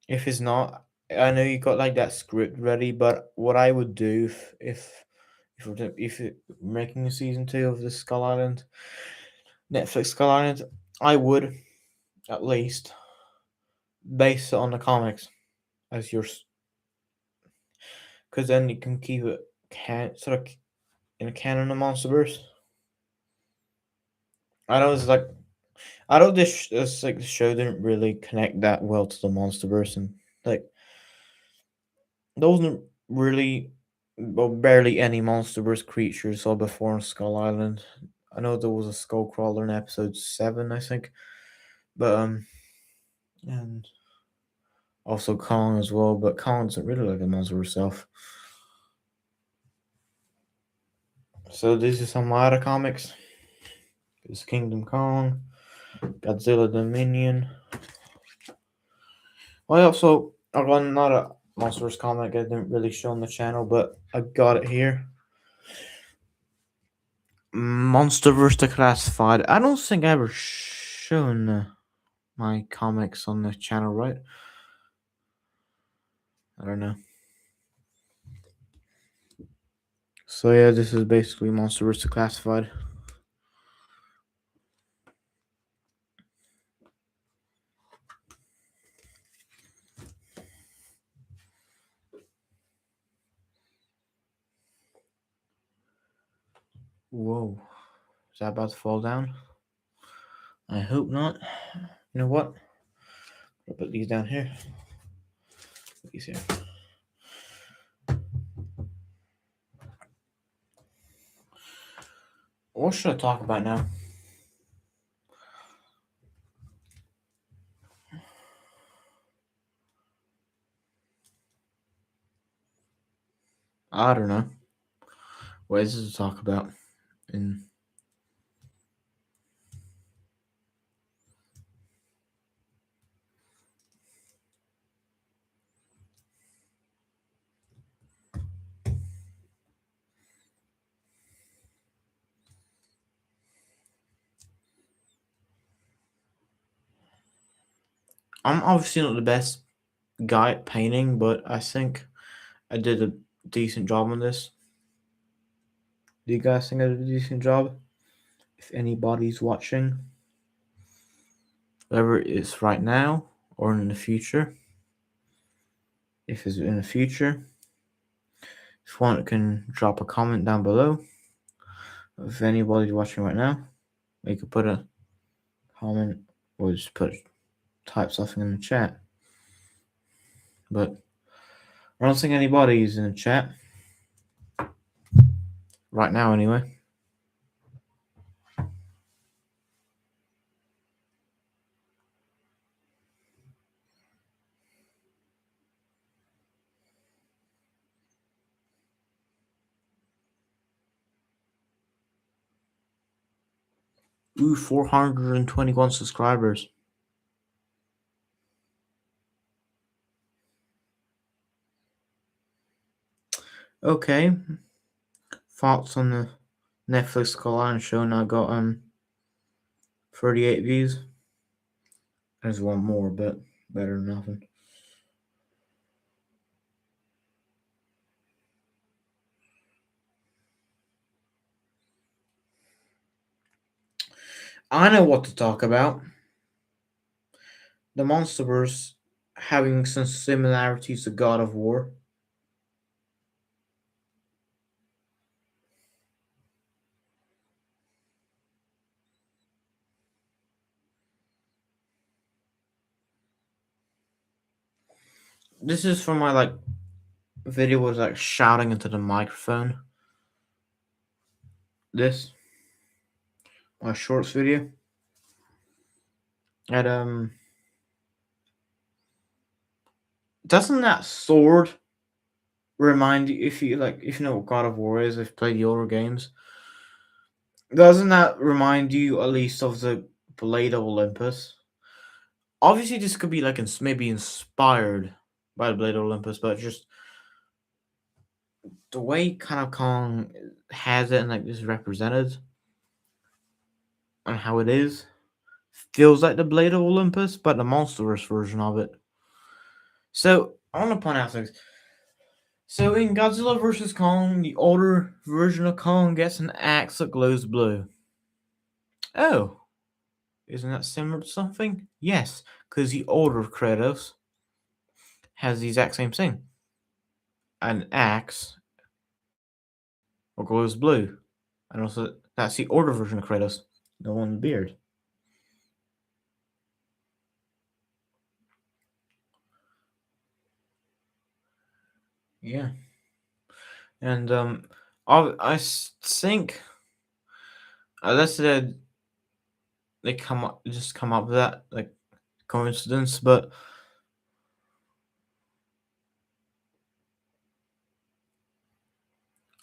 if it's not, I know you got like that script ready. But what I would do if you're making a season 2 of the Skull Island, Netflix Skull Island, I would at least base it on the comics as yours, because then you can keep it sort of in a canon of MonsterVerse. I know it's like I know this like the show didn't really connect that well to the MonsterVerse, and like there wasn't really well barely any MonsterVerse creatures saw before on Skull Island. I know there was a Skullcrawler in episode 7, I think, but and also Kong as well. But Kong doesn't really like a monster herself. So these are some lighter comics. There's Kingdom Kong, Godzilla Dominion. I also I got another Monsters comic I didn't really show on the channel, but I got it here. Monsterverse Declassified. I don't think I ever shown my comics on the channel, right? I don't know. So yeah, this is basically Monsterverse Declassified. Whoa. Is that about to fall down? I hope not. You know what? I'll put these down here. Put these here. What should I talk about now? I don't know. What is it to talk about? I'm obviously not the best guy at painting, but I think I did a decent job on this. Do you guys think I did a decent job? If anybody's watching, whether it's right now or in the future, if it's in the future, if one can drop a comment down below. If anybody's watching right now, you could put a comment or just type something in the chat. But I don't think anybody's in the chat right now, anyway. Ooh, 421 subscribers. Okay. Thoughts on the Netflix Skull Island show now got 38 views. There's one more, but better than nothing. I know what to talk about. The monsterverse having some similarities to God of War. This is from my video was shouting into the microphone. This my shorts video. And doesn't that sword remind you, if you know what God of War is, if you played the older games, doesn't that remind you at least of the Blade of Olympus? Obviously this could be maybe inspired by the Blade of Olympus, but just the way kind of Kong has it and is represented and how it is feels like the Blade of Olympus, but the monstrous version of it. So I want to point out things. So in Godzilla vs. Kong, the older version of Kong gets an axe that glows blue. Oh, isn't that similar to something? Yes, because the older Kratos has the exact same thing. An axe that glows blue. And also, that's the older version of Kratos, the one with the beard. Yeah. And I think unless they come up with that coincidence, but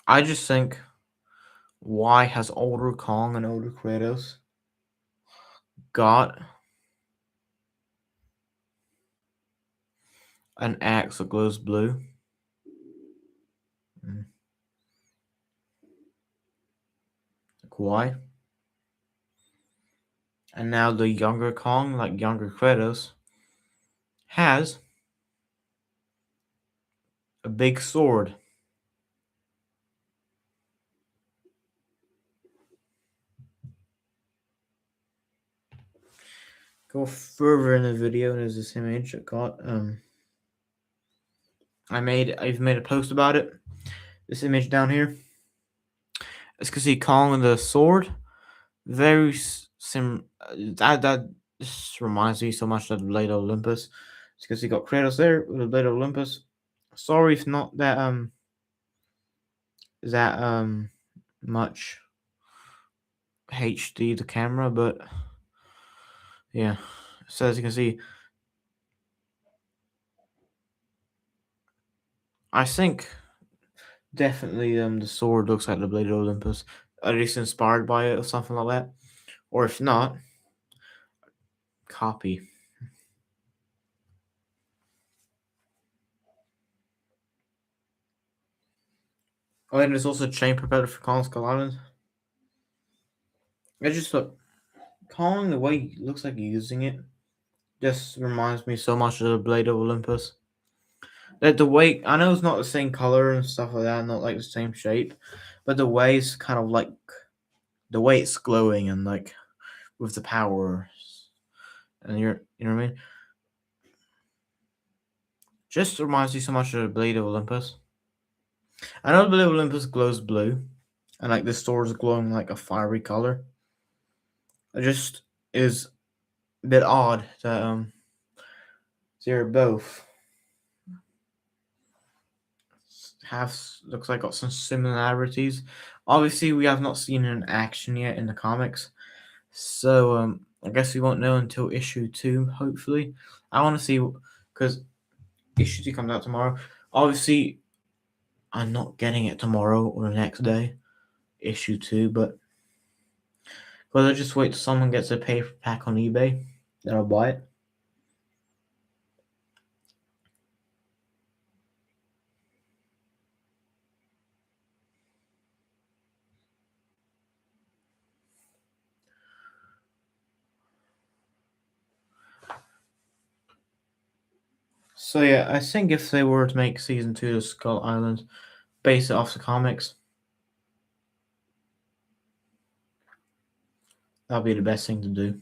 I just think why has older Kong and older Kratos got an axe that glows blue? Why? And now the younger Kong, like younger Kratos, has a big sword. Go further in the video, and there's this image I got. I've made a post about it. This image down here. It's because see Kong with the sword. Very that just reminds me so much of the Blade of Olympus. It's because you got Kratos there with the Blade of Olympus. Sorry if not that much HD the camera, but yeah. So as you can see, I think definitely the sword looks like the Blade of Olympus, at least inspired by it or something like that. Or if not, copy. Oh, and there's also chain propeller for Kong Skull Island. I just look Kong, the way he looks like using it just reminds me so much of the Blade of Olympus. That the way I know it's not the same color and stuff like that, not like the same shape, but the way it's kind of like the way it's glowing and with the power, and you know what I mean. Just reminds me so much of the Blade of Olympus. I know the Blade of Olympus glows blue, and the sword is glowing like a fiery color. It just is a bit odd that they're both have looks like got some similarities. Obviously, we have not seen an action yet in the comics, so I guess we won't know until issue 2. Hopefully, I want to see because issue 2 comes out tomorrow. Obviously, I'm not getting it tomorrow or the next day, issue 2, but But I just wait till someone gets a paper pack on eBay, then I'll buy it. So yeah, I think if they were to make season 2 of Skull Island, base it off the comics, that'd be the best thing to do.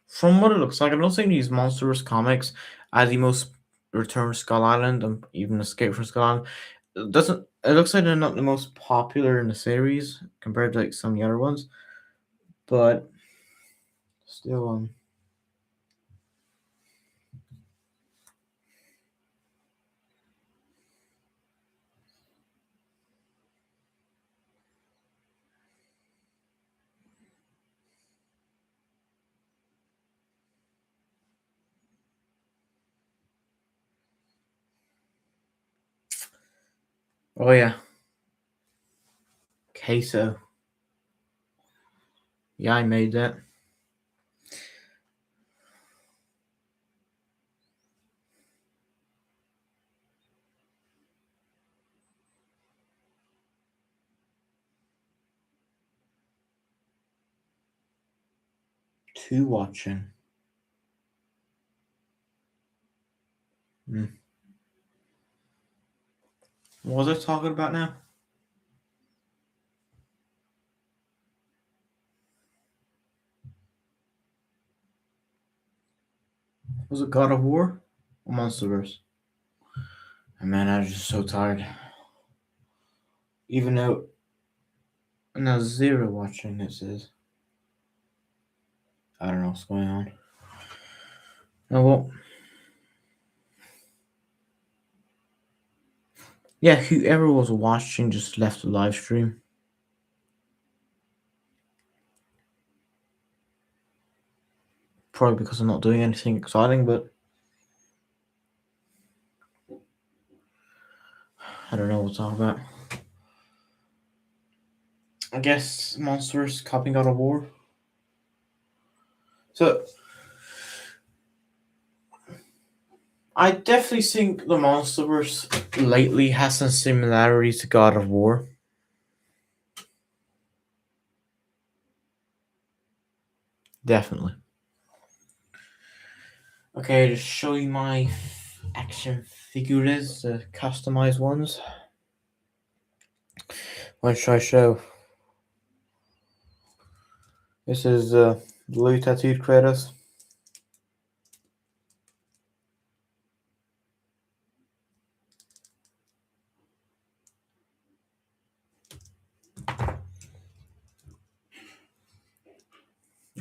From what it looks like, I don't think these monstrous comics are the most Return to Skull Island and even Escape from Skull Island. It looks like they're not the most popular in the series compared to like some of the other ones, but still oh yeah, queso. Yeah, I made that. Two watching. Hmm. What was I talking about now? Was it God of War or Monsterverse? And man, I was just so tired. Even though now zero watching it says. I don't know what's going on. Oh well. Yeah, whoever was watching just left the live stream. Probably because I'm not doing anything exciting, but I don't know what to talk about. I guess Monsters copying God of War. So I definitely think the Monsterverse lately has some similarities to God of War. Definitely. Okay, to show you my action figures, the customized ones. What should I show? This is blue tattooed Kratos.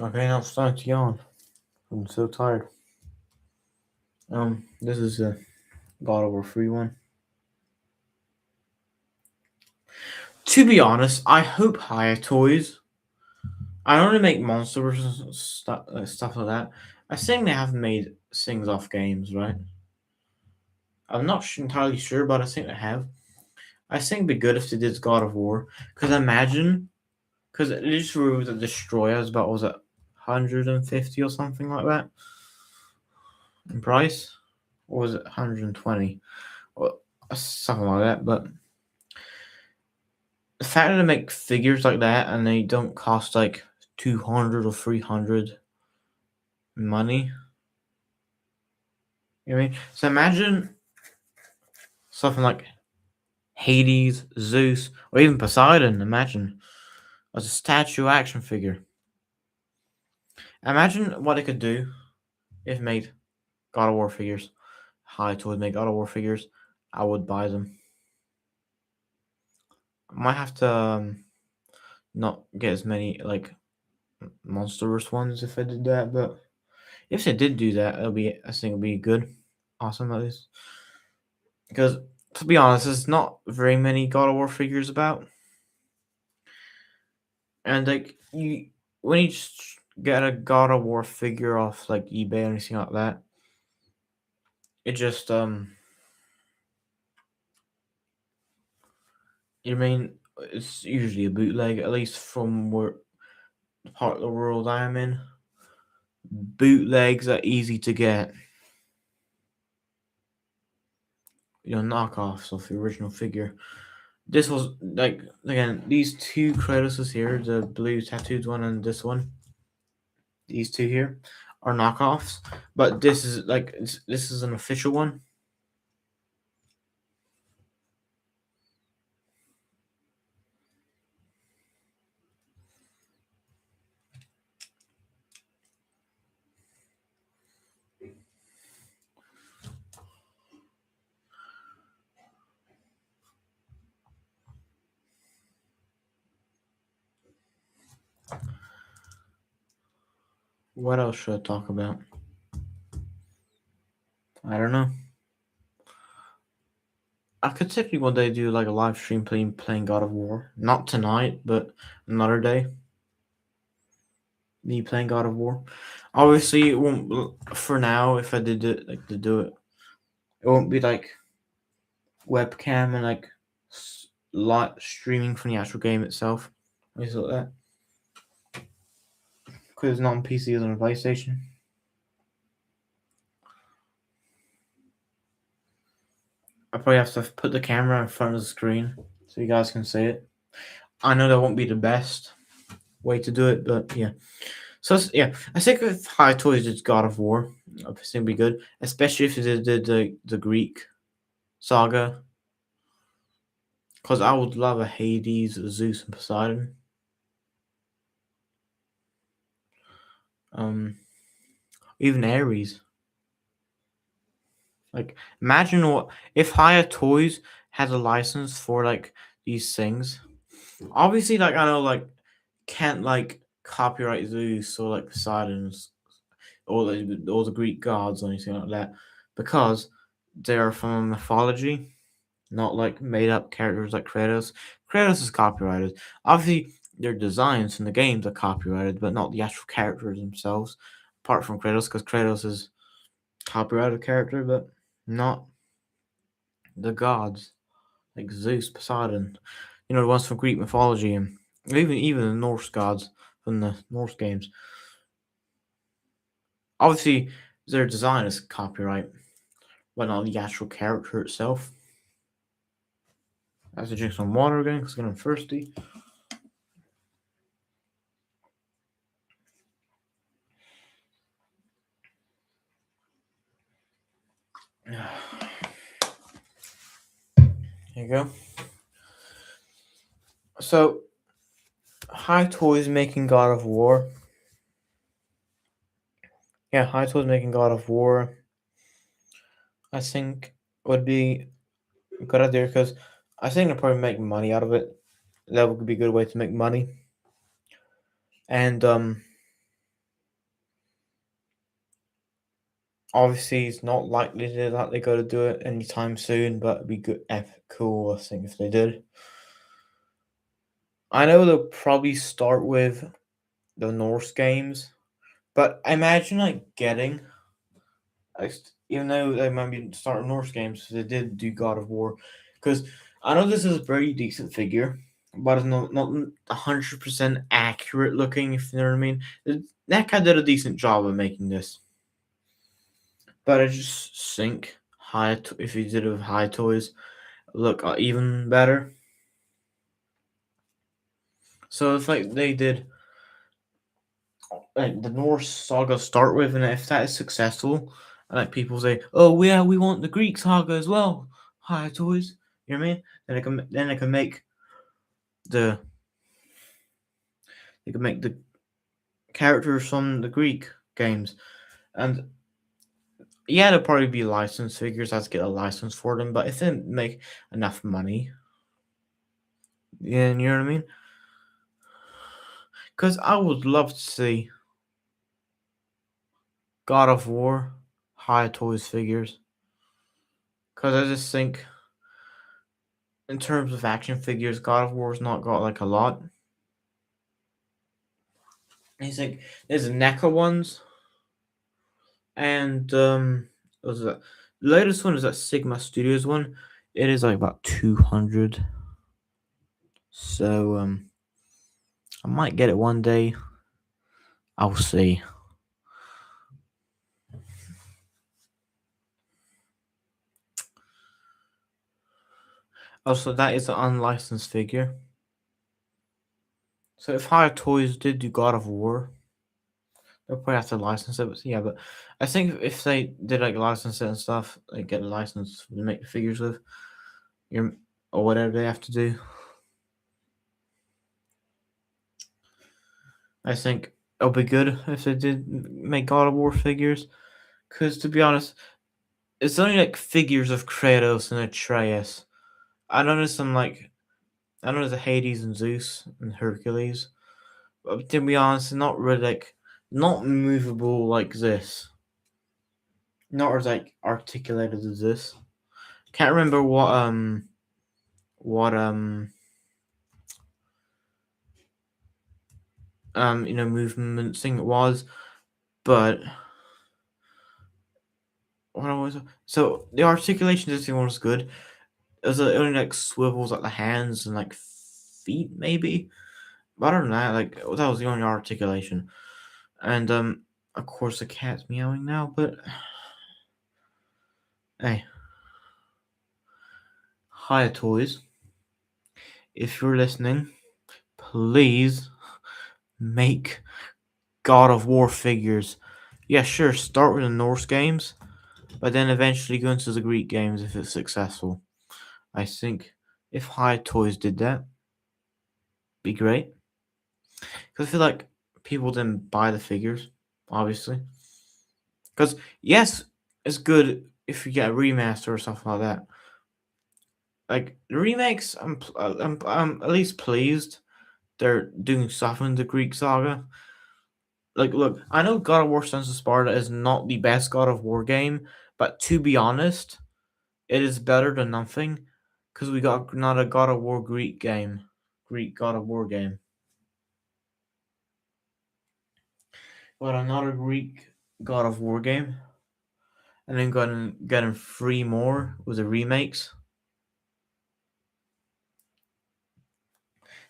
Okay, now it's time to yawn. I'm so tired. This is a God of War 3 one. To be honest, I hope Higher Toys. I don't really make monsters and stuff like that. I think they have made things off games, right? I'm not entirely sure, but I think they have. I think it'd be good if they did God of War. Because imagine, because it just removed the Destroyer is about, was it 150 or something like that in price? Or was it 120? Or something like that. But the fact that they make figures like that and they don't cost like 200 or 300 money. You know what I mean? So imagine something like Hades, Zeus, or even Poseidon. Imagine as a statue action figure. Imagine what it could do if made God of War figures. How it would make God of War figures. I would buy them. I might have to not get as many like monstrous ones if I did that, but if they did do that, I think it'll be good, awesome at least. Because to be honest, there's not very many God of War figures about, and like you when you just get a God of War figure off like eBay or anything like that, it just you mean it's usually a bootleg, at least from where the part of the world I am in. Bootlegs are easy to get. Knockoffs of the original figure. This was like again these two Kratos here, the blue tattooed one and this one. These two here are knockoffs, but this is like this is an official one. What else should I talk about? I don't know. I could technically one day do like a live stream playing God of War. Not tonight, but another day. Me playing God of War. Obviously, it won't. For now, if I did it, like to do it, it won't be like webcam and like live streaming from the actual game itself. Things like that. Because it's not on PC, it's on a PlayStation. I probably have to put the camera in front of the screen so you guys can see it. I know that won't be the best way to do it, but yeah. So yeah, I think if High Toys did God of War, I think it'd be good, especially if they did the Greek saga. Because I would love a Hades, Zeus, and Poseidon. Um, Even Ares. Like, imagine what if Higher Toys had a license for like these things. Obviously, like I know, like can't like copyright Zeus or like Poseidon's or the Greek gods or anything like that because they are from mythology, not like made up characters like Kratos. Kratos is copyrighted. Obviously, their designs in the games are copyrighted, but not the actual characters themselves. Apart from Kratos, because Kratos is copyrighted character, but not the gods like Zeus, Poseidon. The ones from Greek mythology and even the Norse gods from the Norse games. Obviously, their design is copyright, but not the actual character itself. I have to drink some water again because I'm thirsty. Here you go. So, High Toys making God of War. Yeah, High Toys making God of War. I think would be a good idea because I think they'll probably make money out of it. That would be a good way to make money. And obviously it's not likely that they got to do it anytime soon, but it'd be good, epic, cool. I think if they did. I know they'll probably start with the Norse games, but I imagine like getting, even though they might be starting Norse games, they did do God of War, because I know this is a very decent figure, but it's not 100% accurate looking. If you know what I mean, that guy did a decent job of making this, but I just think if he did it with High Toys, look even better. So if like they did like the Norse saga start with, and if that is successful, and like people say, "Oh yeah, we want the Greek saga as well," High Toys, you know what I mean? Then I can make the characters from the Greek games, and yeah, there'll probably be licensed figures. I have to get a license for them, but if they make enough money, yeah, you know what I mean? Because I would love to see God of War High Toys figures. Because I just think, in terms of action figures, God of War's not got like a lot. He's like there's the NECA ones, and what was that? The latest one is that Sigma Studios one. It is like about 200. So I might get it one day. I'll see. Also, that is an unlicensed figure. So if Higher Toys did do God of War, they'll probably have to license it. But yeah, but I think if they did like license it and stuff, like get a license to make the figures with, your or whatever they have to do, I think it'll be good if they did make God of War figures. Because to be honest, it's only like figures of Kratos and Atreus. I know there's some like I know there's Hades and Zeus and Hercules, but to be honest, not really like not movable like this. Not as like articulated as this. Can't remember what movement thing it was, but what was it? So the articulation of this thing was good. It only like swivels like the hands and like feet maybe. But other than that, like that was the only articulation. And of course the cat's meowing now, but hey. Hi toys. If you're listening, please make God of War figures. Yeah, sure, start with the Norse games, but then eventually go into the Greek games if it's successful. I think if High Toys did that, be great. Because I feel like people didn't buy the figures, obviously. Because yes, it's good if you get a remaster or something like that. Like the remakes, I'm at least pleased they're doing stuff in the Greek saga. Like, look, I know God of War: Sons of Sparta is not the best God of War game, but to be honest, it is better than nothing because we got not a God of War Greek God of War game. But another Greek God of War game, and then getting three more with the remakes.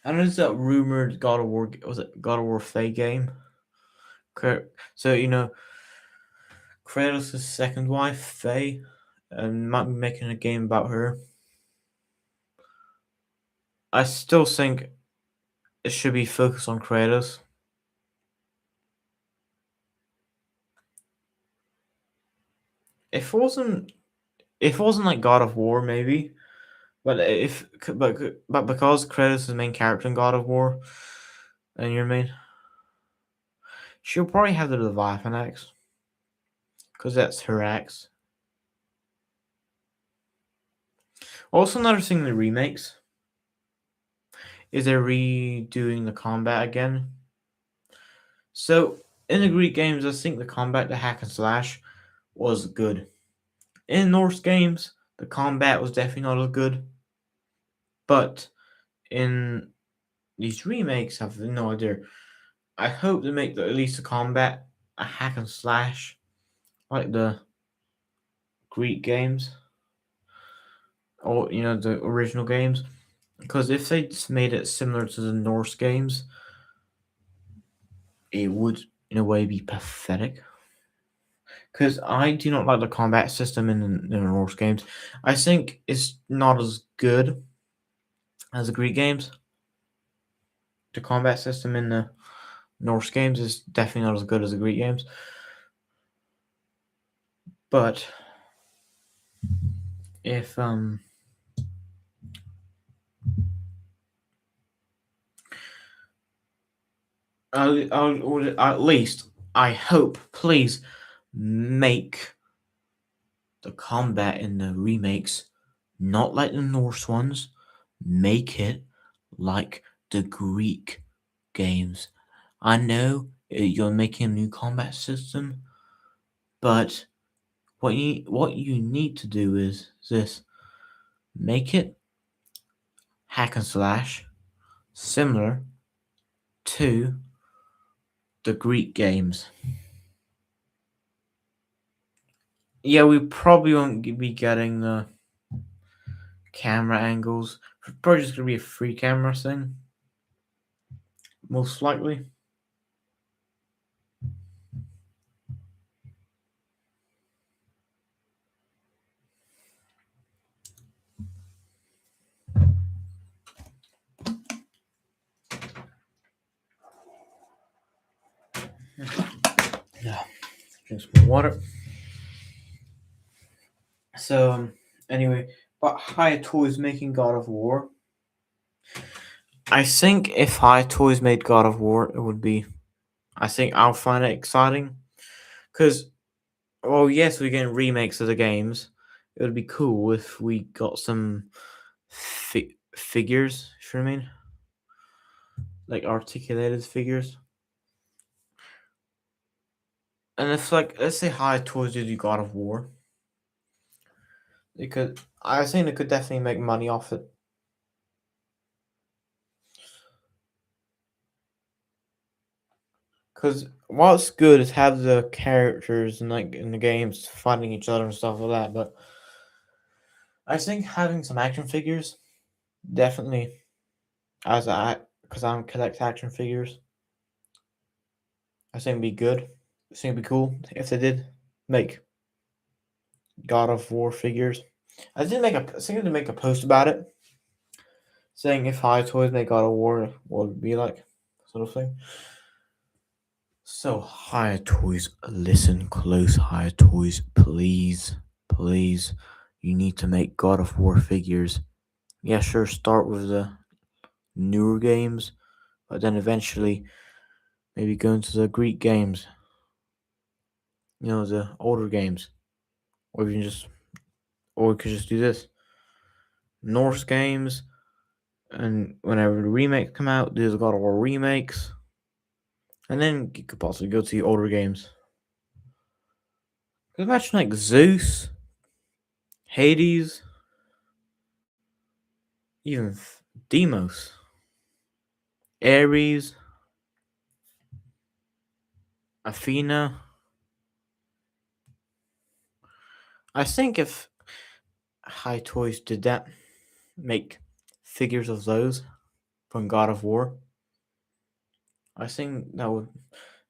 I know there's that rumored God of War was it God of War Faye game. So Kratos' second wife Faye, and might be making a game about her. I still think it should be focused on Kratos. If it wasn't, if it wasn't like God of War, maybe. But because Kratos is the main character in God of War, and you're main, she'll probably have the Leviathan axe, because that's her axe. Also, another thing in the remakes is they're redoing the combat again. So in the Greek games, I think the combat, the hack and slash, was good. In Norse games, the combat was definitely not as good. But in these remakes, I've no idea. I hope they make at least the combat a hack and slash, like the Greek games, or the original games. Because if they just made it similar to the Norse games, it would, in a way, be pathetic. Because I do not like the combat system in the Norse games. I think it's not as good as the Greek games. The combat system in the Norse games is definitely not as good as the Greek games. But if at least I hope, please make the combat in the remakes not like the Norse ones. Make it like the Greek games. I know you're making a new combat system, but what you need to do is this: make it hack and slash similar to the Greek games. Yeah, we probably won't be getting the camera angles. Probably just gonna be a free camera thing, most likely. Yeah, drink some water. So anyway, but High Toys making God of War. I think if High Toys made God of War, it would be. I think I'll find it exciting, because well, yes, we're getting remakes of the games. It would be cool if we got some figures. You know what I mean? Like articulated figures. And if like let's say High Toys did God of War, it could. I think it could definitely make money off it. Because what's good is have the characters and like in the games fighting each other and stuff like that. But I think having some action figures definitely, as I because I collect action figures, I think it'd be good. I think it'd be cool if they did make God of War figures. I think I did make a post about it, saying if High Toys make God of War, what would it be like, sort of thing. So High Toys, listen close, High Toys, please, please, you need to make God of War figures. Yeah, sure, start with the newer games, but then eventually maybe go into the Greek games. You know, the older games, or you can just, or we could just do this: Norse games, and whenever the remakes come out, do the God of War remakes, and then you could possibly go to the older games. Cause imagine like Zeus, Hades, even Demos, Ares, Athena. I think if High Toys did that, make figures of those from God of War, I think that would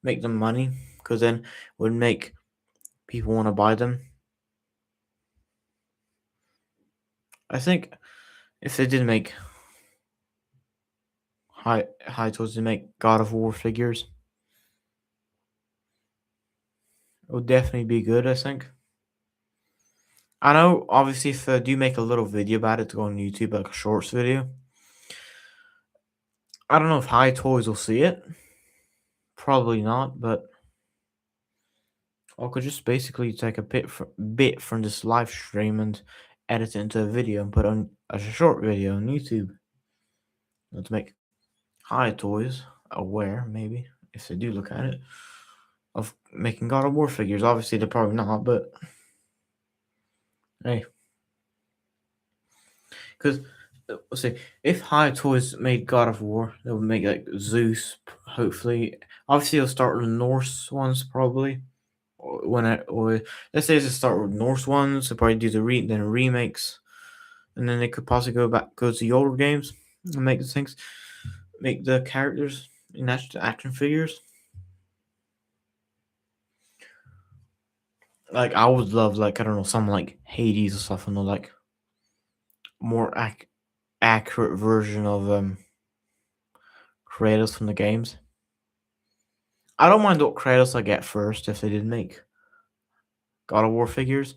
make them money, because then would make people want to buy them. I think if they did make High Toys to make God of War figures, it would definitely be good. I think. I know, obviously, if I do make a little video about it to go on YouTube, like a shorts video, I don't know if High Toys will see it. Probably not, but I could just basically take a bit from this live stream and edit it into a video and put on as a short video on YouTube. To make High Toys aware, maybe, if they do look at it, of making God of War figures. Obviously, they're probably not, but hey. Because, let's see, if High Toys made God of War, they would make like Zeus, hopefully. Obviously, they'll start with Norse ones, probably. Or let's say they start with Norse ones, they'll probably do then remakes, and then they could possibly go to the older games and make the things, make the characters in action figures. Like I would love, like I don't know, something like Hades or something, or like more accurate version of Kratos from the games. I don't mind what Kratos I get first if they did make God of War figures,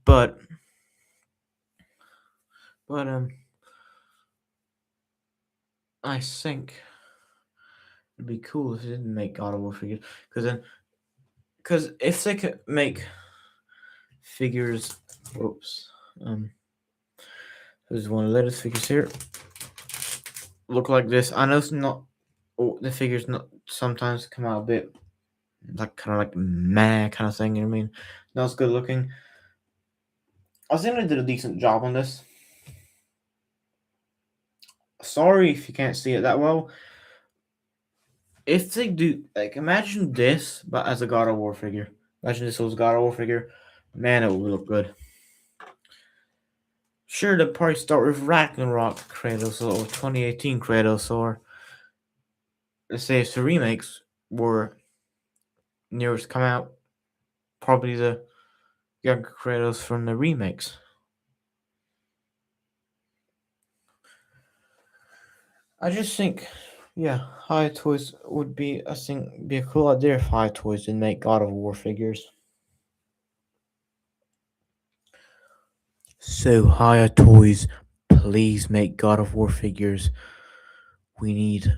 but I think it'd be cool if they didn't make God of War figures, because if they could make figures, there's one of the latest figures here. Look like this. I know it's not. Oh, the figures not sometimes come out a bit like kind of like meh kind of thing. You know what I mean? Not as good looking. I think they did a decent job on this. Sorry if you can't see it that well. If they do, like, imagine this, but as a God of War figure. Imagine this was a God of War figure. Man, it would look good. Sure, they'll probably start with Ragnarok Kratos or 2018 Kratos, or let's say if the remakes were nearest come out, probably the younger Kratos from the remakes. I just think, yeah, High Toys would be, I think, be a cool idea if High Toys did make God of War figures. So, High Toys, please make God of War figures. We need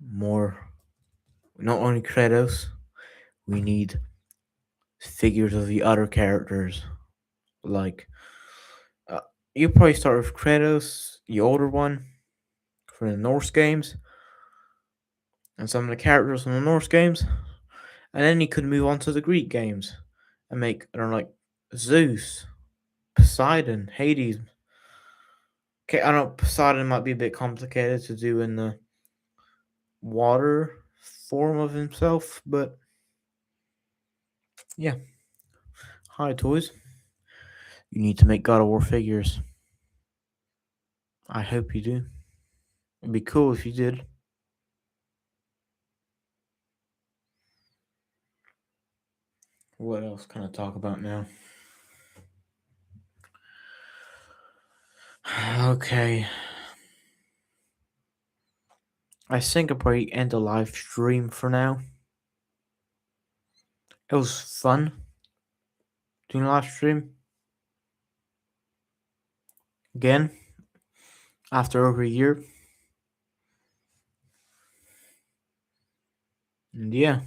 more, not only Kratos, we need figures of the other characters. Like, uh, you probably start with Kratos, the older one, from the Norse games, and some of the characters from the Norse games, and then you could move on to the Greek games and make, I don't know, like Zeus, Poseidon, Hades. Okay, I know Poseidon might be a bit complicated to do in the water form of himself, but yeah, Hi Toys. You need to make God of War figures. I hope you do. It'd be cool if you did. What else can I talk about now? Okay. I think I'll probably end the live stream for now. It was fun doing a live stream. Again, after over a year. And yeah,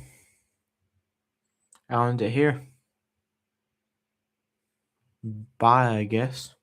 I'll end it here. Bye, I guess.